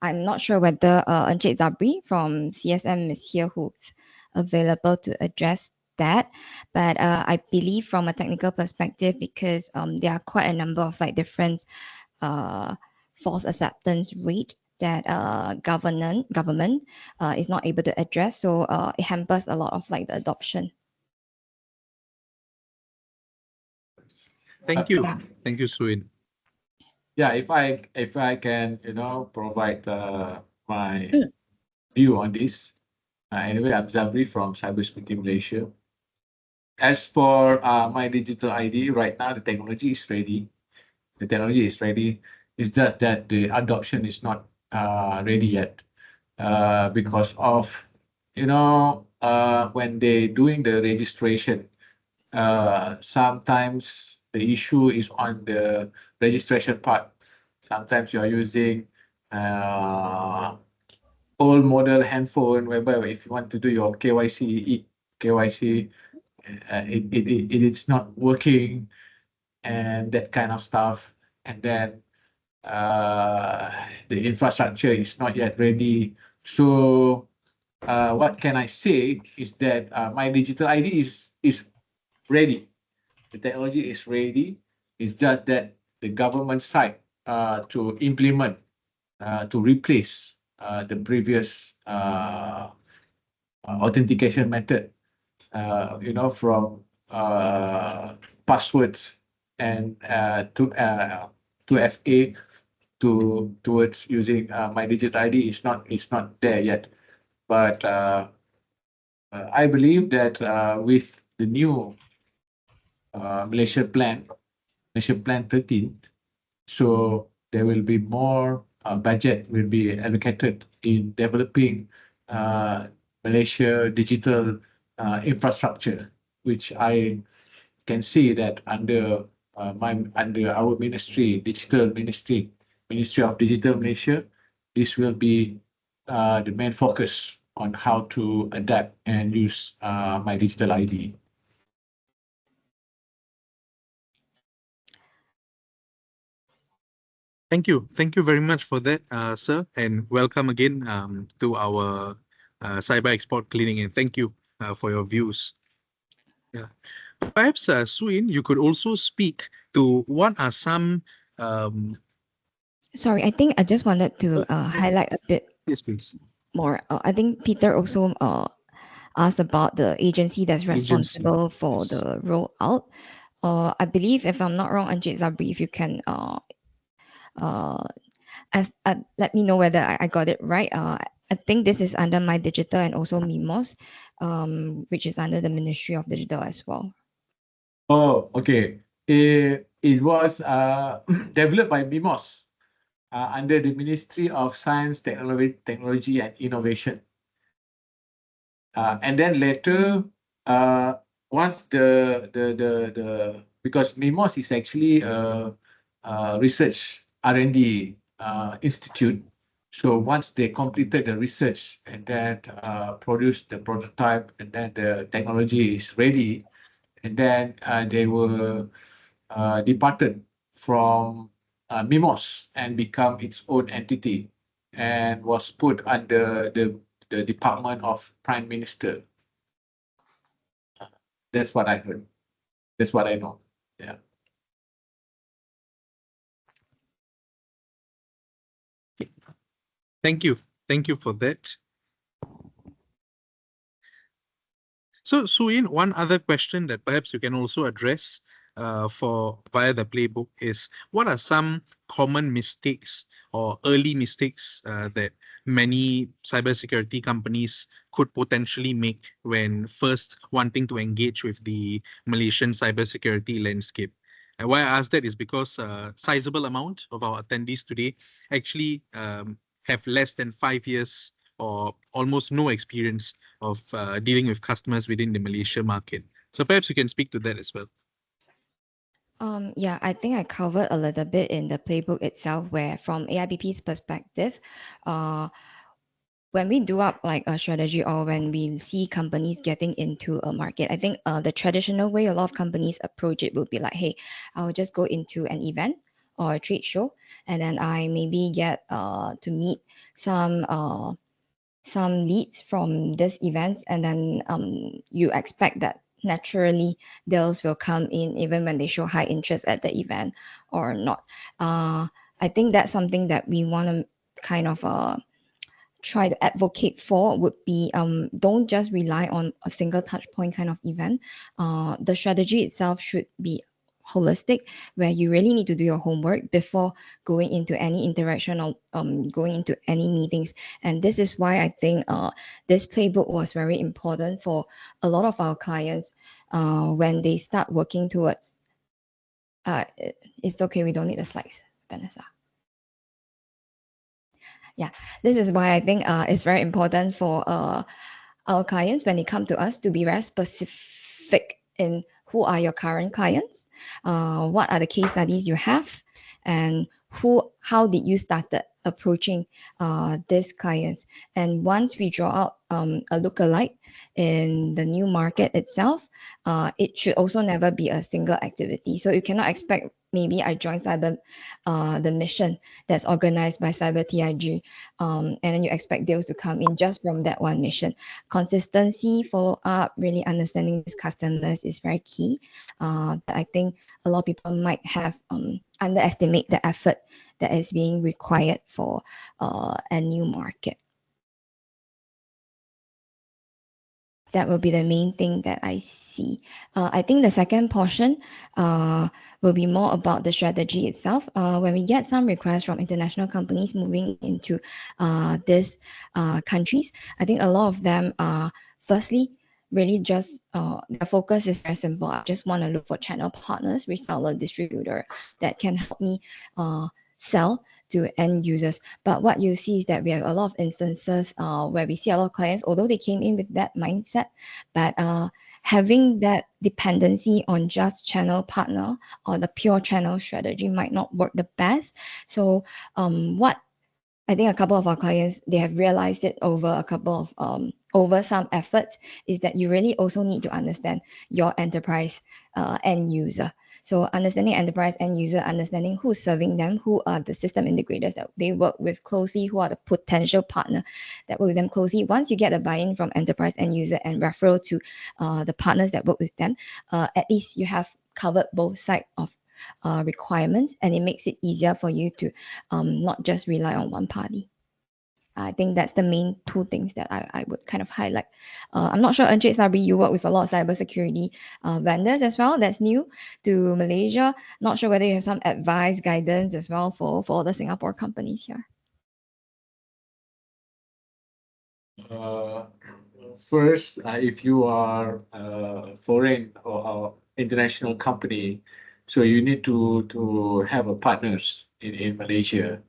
I'm not sure whether Encik Zabri from CSM is here who's available to address that. But I believe from a technical perspective, because there are quite a number of like different false acceptance rate that government is not able to address. So it hampers a lot of like the adoption. Thank you. Thank you, Swin. Yeah, if I can, provide my view on this. Anyway, I'm Zabri from Cybersecurity Malaysia. As for my digital ID, right now the technology is ready. The technology is ready. It's just that the adoption is not ready yet because of, when they doing the registration, sometimes the issue is on the registration part. Sometimes you are using old model handphone, whereby if you want to do your KYC, it is not working and that kind of stuff. And then the infrastructure is not yet ready. So what can I say is that my digital ID is ready. The technology is ready. It's just that the government side to implement, to replace the previous authentication method, from passwords and to FA towards using my digital ID is not there yet. But I believe that with the new Malaysia Plan 13, so there will be more budget will be allocated in developing Malaysia digital infrastructure, which I can see that under our ministry, Ministry of Digital Malaysia, this will be the main focus on how to adapt and use my digital ID. Thank you. Thank you very much for that, sir. And welcome again to our Cyber Export Clinic. And thank you for your views. Yeah. Perhaps, Swin, you could also speak to what are some... Sorry, I think I just wanted to highlight a bit Yes, please. more. I think Peter also asked about the agency that's responsible for the rollout. I believe, if I'm not wrong, Encik Zabri, if you can let me know whether I got it right. I think this is under My Digital and also MIMOS, which is under the Ministry of Digital as well. Oh, okay. It was developed by MIMOS under the Ministry of Science, Technology and Innovation. And then later, once because MIMOS is actually a research R&D institute, So once they completed the research and then produced the prototype, and then the technology is ready, and then they were departed from MIMOS and become its own entity and was put under the Department of Prime Minister. That's what I heard. That's what I know. Yeah. Thank you. Thank you for that. So, Suyin, one other question that perhaps you can also address for via the playbook is, what are some common mistakes or early mistakes that many cybersecurity companies could potentially make when first wanting to engage with the Malaysian cybersecurity landscape? And why I ask that is because a sizable amount of our attendees today actually have less than 5 years or almost no experience of dealing with customers within the Malaysia market. So perhaps you can speak to that as well. Yeah, I think I covered a little bit in the playbook itself, where from AIBP's perspective, when we do up like a strategy or when we see companies getting into a market, I think the traditional way a lot of companies approach it would be like, hey, I'll just go into an event or a trade show, and then I maybe get to meet some leads from this events, and then you expect that naturally deals will come in even when they show high interest at the event or not. I think that's something that we want to kind of try to advocate for would be don't just rely on a single touch point kind of event. The strategy itself should be holistic, where you really need to do your homework before going into any interaction or going into any meetings. And this is why I think this playbook was very important for a lot of our clients when they start working towards it's okay, we don't need the slides, Vanessa. Yeah, this is why I think it's very important for our clients when they come to us to be very specific in who are your current clients, what are the case studies you have, and how did you started approaching these clients. And once we draw out a lookalike in the new market itself, it should also never be a single activity. So you cannot expect maybe I joined cyber the mission that's organized by Cyber TIG, and then you expect deals to come in just from that one mission. Consistency, follow up, really understanding these customers is very key. I think a lot of people might have underestimate the effort that is being required for a new market. That will be the main thing that I see. I think the second portion will be more about the strategy itself. When we get some requests from international companies moving into these countries, I think a lot of them are firstly really just their focus is very simple. I just want to look for channel partners, reseller, distributor that can help me sell to end users. But what you see is that we have a lot of instances where we see a lot of clients, although they came in with that mindset, but having that dependency on just channel partner or the pure channel strategy might not work the best. So what I think a couple of our clients, they have realized it over a couple of over some efforts, is that you really also need to understand your enterprise end user. So understanding enterprise end user, understanding who's serving them, who are the system integrators that they work with closely, who are the potential partner that work with them closely. Once you get a buy-in from enterprise end user and referral to the partners that work with them, at least you have covered both sides of requirements, and it makes it easier for you to not just rely on one party. I think that's the main two things that I would kind of highlight. I'm not sure, Encik Sabri, you work with a lot of cybersecurity vendors as well that's new to Malaysia. Not sure whether you have some advice, guidance as well for the Singapore companies here. First, if you are a foreign or international company, so you need to have a partners in Malaysia,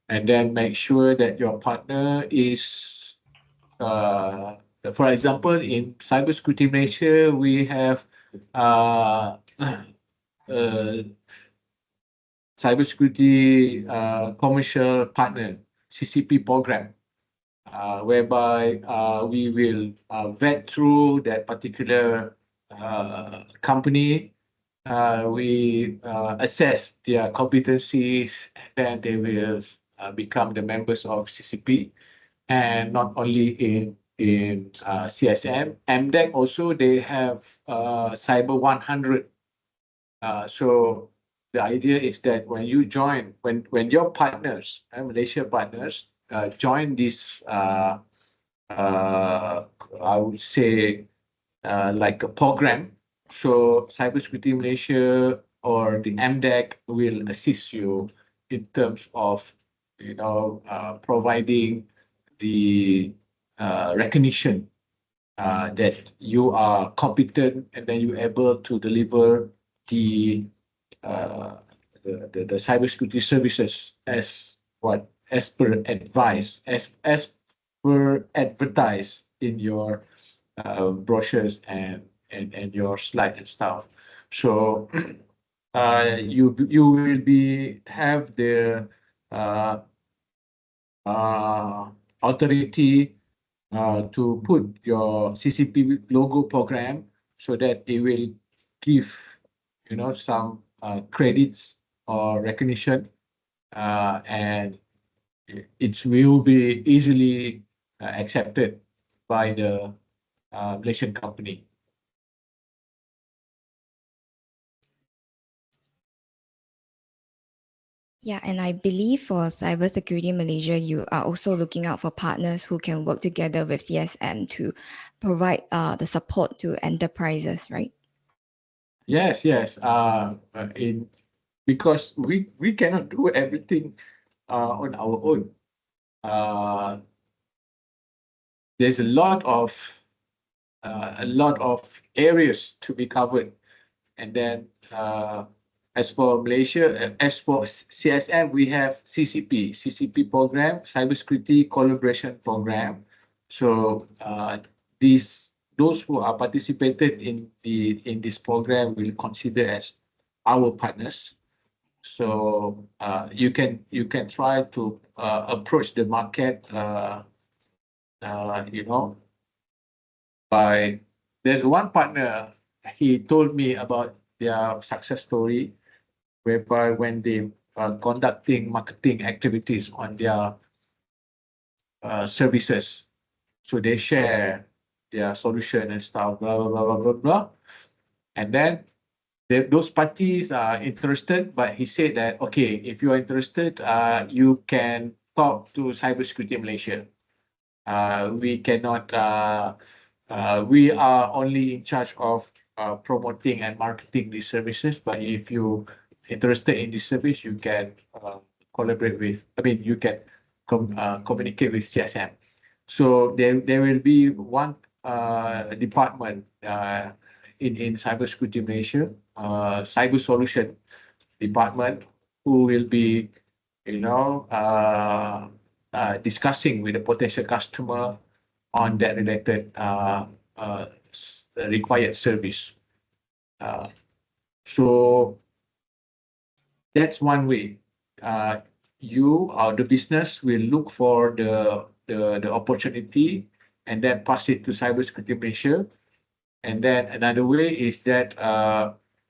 and then make sure that your partner is, for example, in cybersecurity Malaysia, we have cybersecurity commercial partner. CCP program, whereby we will vet through that particular company. We assess their competencies, and then they will become the members of CCP, and not only in CSM, MDEC also they have Cyber 100. So the idea is that when you join, when your partners, Malaysia partners, join this, I would say, like a program. So Cybersecurity Malaysia or the MDEC will assist you in terms of, providing the recognition that you are competent, and then you're able to deliver the the cybersecurity services as per advice, as per advertised in your brochures and your slide and stuff. So you will have the authority to put your CCP logo program, so that it will give some credits or recognition, and it will be easily accepted by the Malaysian company. Yeah, and I believe for Cybersecurity Malaysia, you are also looking out for partners who can work together with CSM to provide the support to enterprises, right? Yes. Because we cannot do everything on our own. There's a lot of areas to be covered, and then as for Malaysia, as for CSM, we have CCP program, Cybersecurity Collaboration Program. So those who are participated in this program will consider as our partners. So you can try to approach the market, by, there's one partner, he told me about their success story, whereby when they are conducting marketing activities on their services, so they share their solution and stuff, blah, blah, blah, blah, blah, blah. And then those parties are interested, but he said that, okay, if you are interested, you can talk to Cybersecurity Malaysia. We cannot, we are only in charge of promoting and marketing these services, but if you interested in this service, you can collaborate with, you can communicate with CSM. So there will be one department in Cybersecurity Malaysia, Cyber Solution Department, who will be, discussing with the potential customer on that related required service. So that's one way. You or the business will look for the opportunity and then pass it to Cybersecurity Malaysia. And then another way is that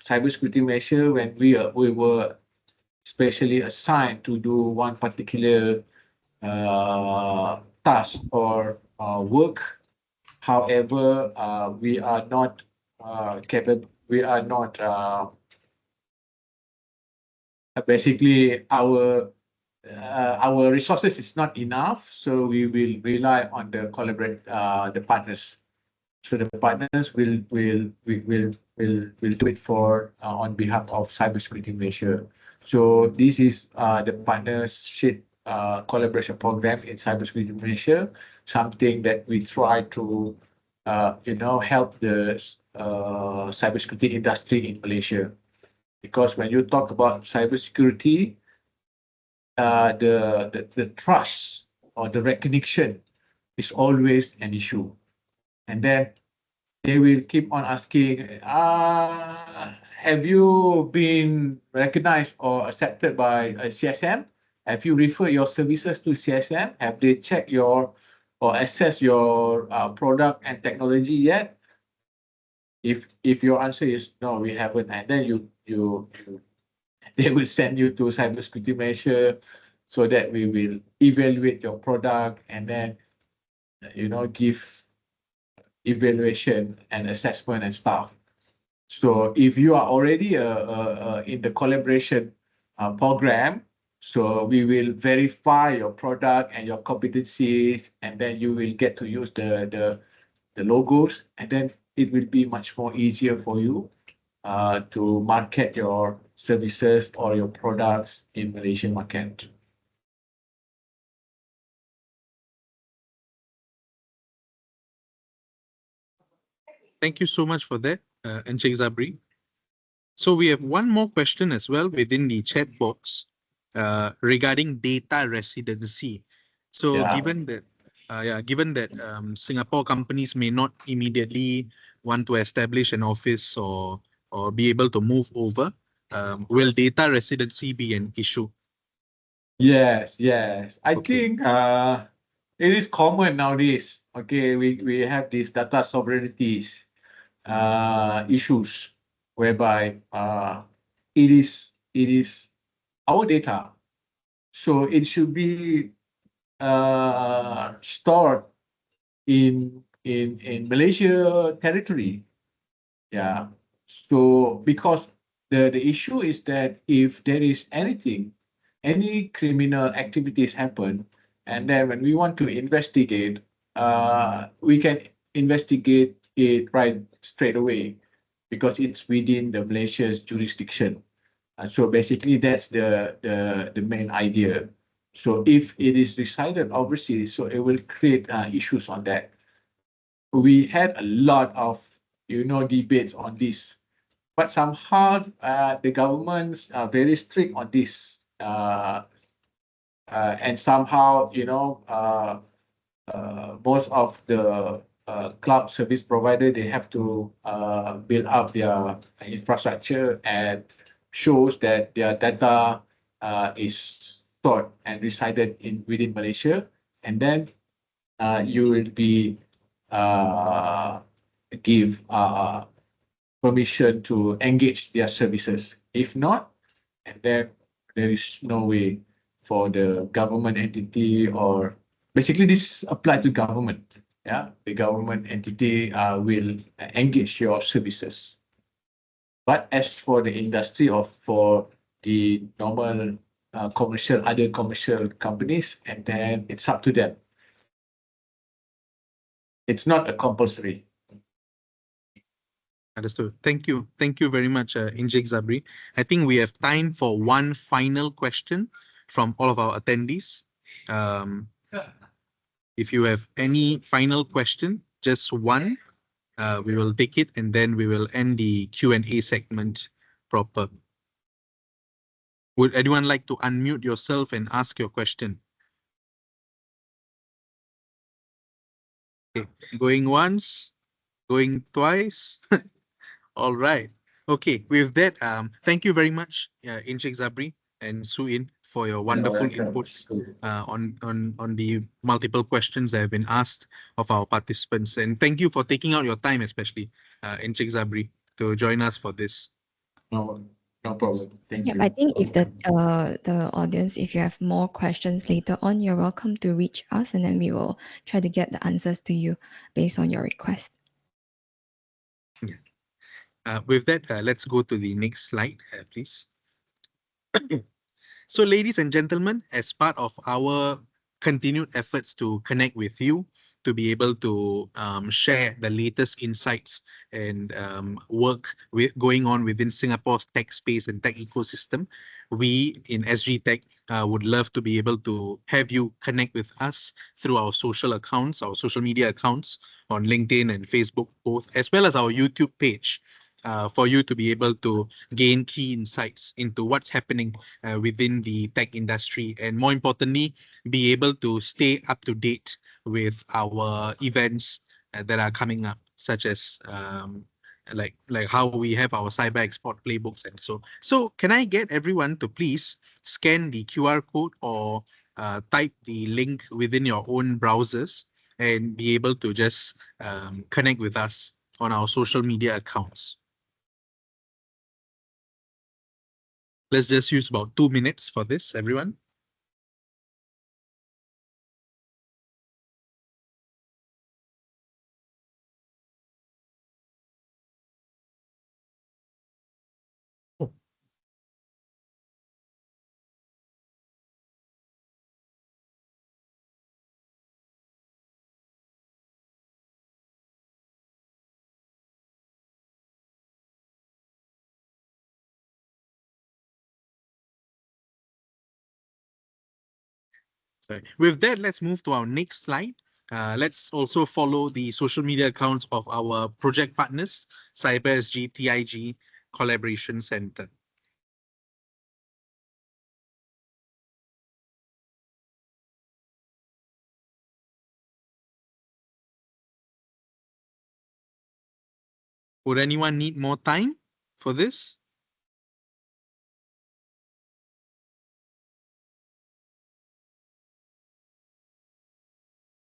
Cybersecurity Malaysia, when we were specially assigned to do one particular task or work. However, we are not capable. We are not basically our resources is not enough, so we will rely on the partners. So the partners will do it for on behalf of Cybersecurity Malaysia. So this is the partnership collaboration program in Cybersecurity Malaysia, something that we try to help the cybersecurity industry in Malaysia. Because when you talk about cybersecurity, the trust or the recognition is always an issue. And then they will keep on asking, have you been recognized or accepted by CSM? Have you referred your services to CSM? Have they checked your or assessed your product and technology yet? If your answer is no, we haven't, and then you they will send you to cybersecurity measure so that we will evaluate your product and then give evaluation and assessment and stuff. So if you are already in the collaboration program, so we will verify your product and your competencies, and then you will get to use the logos, and then it will be much more easier for you to market your services or your products in Malaysian market. Thank you so much for that, Encik Zabri. So we have one more question as well within the chat box regarding data residency. So Yeah. given that Singapore companies may not immediately want to establish an office or be able to move over, will data residency be an issue? Yes. I Okay. think it is common nowadays. Okay, we have these data sovereignties issues whereby it is our data, so it should be stored in Malaysia territory. Yeah. So because the issue is that if there is any criminal activities happen, and then when we want to investigate, we can investigate it right straight away because it's within the Malaysia's jurisdiction. So basically, that's the main idea. So if it is resided overseas, so it will create issues on that. We had a lot of debates on this, but somehow the governments are very strict on this, and somehow most of the cloud service provider, they have to build up their infrastructure and shows that their data is stored and resided within Malaysia, and then you will be give permission to engage their services. If not, and then there is no way for the government entity, or basically this is applied to government. Yeah, the government entity will engage your services. But as for the industry or for the normal other commercial companies, and then it's up to them. It's not a compulsory. Understood. Thank you. Thank you very much, Encik Zabri. I think we have time for one final question from all of our attendees. If you have any final question, just one, we will take it, and then we will end the Q&A segment proper. Would anyone like to unmute yourself and ask your question? Okay. Going once, going twice. All right. Okay. With that, thank you very much, Encik Zabri and Suin, for your wonderful inputs on the multiple questions that have been asked of our participants. And thank you for taking out your time, especially Encik Zabri, to join us for this. No problem. Thank Yeah, you. I think if the audience, if you have more questions later on, you're welcome to reach us, and then we will try to get the answers to you based on your request. With that, let's go to the next slide, please. So, ladies and gentlemen, as part of our continued efforts to connect with you, to be able to share the latest insights and work going on within Singapore's tech space and tech ecosystem, we in SG Tech would love to be able to have you connect with us through our social accounts, our social media accounts on LinkedIn and Facebook both, as well as our YouTube page. For you to be able to gain key insights into what's happening within the tech industry, and more importantly, be able to stay up to date with our events that are coming up, such as like how we have our cyber export playbooks and so. So can I get everyone to please scan the QR code or type the link within your own browsers and be able to just connect with us on our social media accounts. Let's just use about 2 minutes for this, everyone. So with that, let's move to our next slide. Let's also follow the social media accounts of our project partners, CyberSG TIG Collaboration Center. Would anyone need more time for this?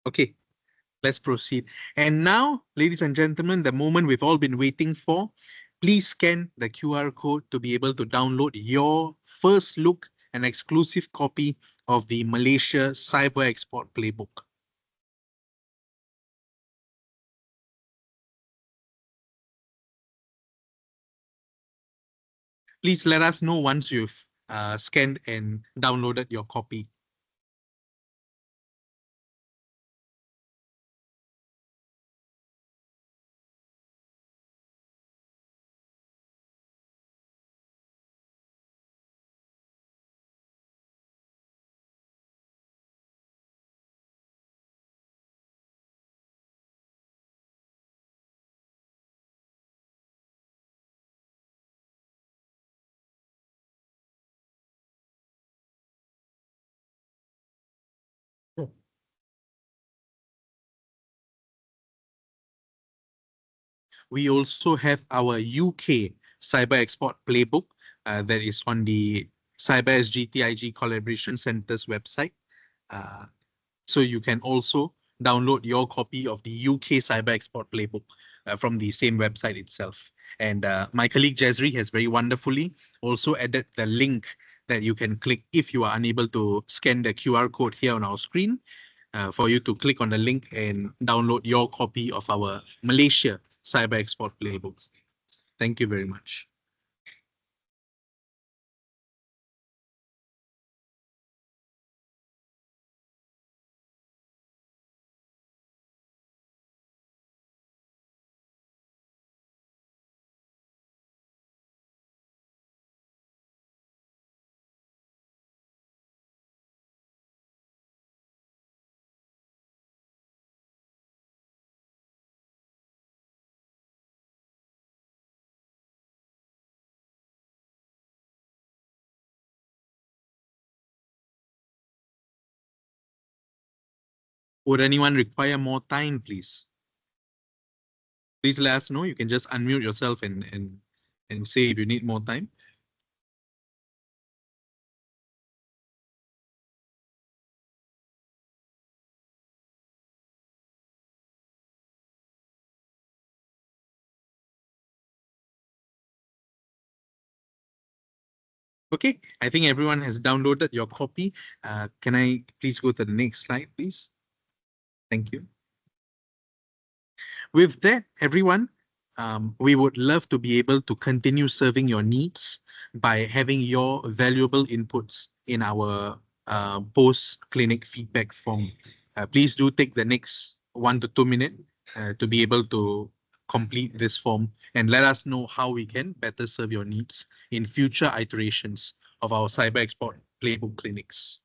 Okay, let's proceed. And now, ladies and gentlemen, the moment we've all been waiting for, please scan the QR code to be able to download your first look and exclusive copy of the Malaysia Cyber Export Playbook. Please let us know once you've scanned and downloaded your copy. We also have our UK Cyber Export Playbook that is on the Cyber SGTIG Collaboration Center's website. So you can also download your copy of the UK Cyber Export Playbook from the same website itself. And my colleague Jezri has very wonderfully also added the link that you can click if you are unable to scan the QR code here on our screen for you to click on the link and download your copy of our Malaysia Cyber Export Playbook. Thank you very much. Would anyone require more time, please? Please let us know. You can just unmute yourself and say if you need more time. Okay, I think everyone has downloaded your copy. Can I please go to the next slide, please? Thank you. With that, everyone, we would love to be able to continue serving your needs by having your valuable inputs in our post-clinic feedback form. Please do take the next 1 to 2 minutes to be able to complete this form and let us know how we can better serve your needs in future iterations of our cyber export playbook clinics.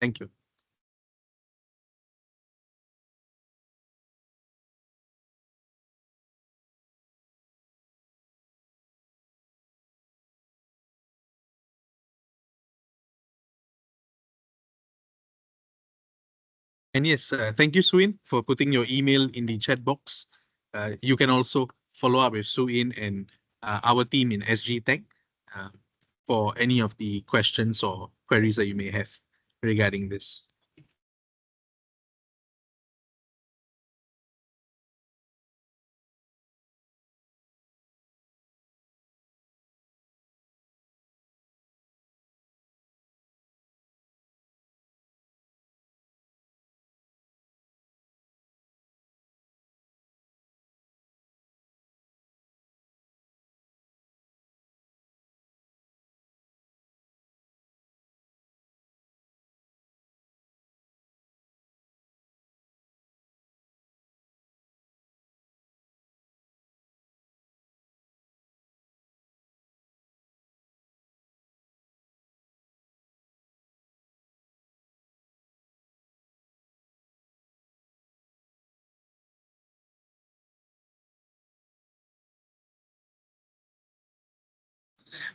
Thank you. And yes, thank you, Suin, for putting your email in the chat box. You can also follow up with Su In and our team in SG Tech for any of the questions or queries that you may have regarding this.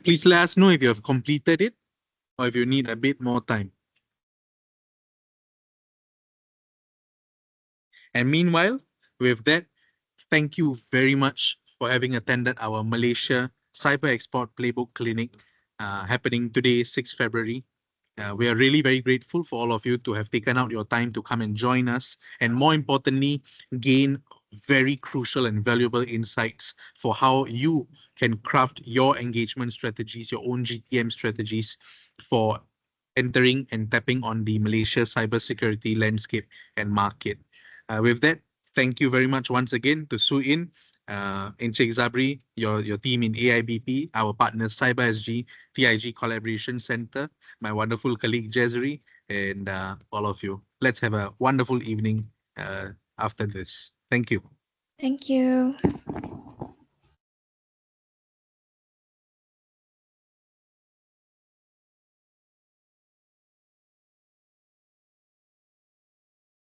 Please let us know if you have completed it or if you need a bit more time. And meanwhile, with that, thank you very much for having attended our Malaysia Cyber Export Playbook Clinic happening today, 6 February. We are really very grateful for all of you to have taken out your time to come and join us, and more importantly, gain very crucial and valuable insights for how you can craft your engagement strategies, your own GTM strategies for entering and tapping on the Malaysia cybersecurity landscape and market. With that, thank you very much once again to Su In, Encik Zabri, your team in AIBP, our partner Cyber SG, TIG Collaboration Center, my wonderful colleague Jezri, and all of you. Let's have a wonderful evening after this. Thank you. Thank you.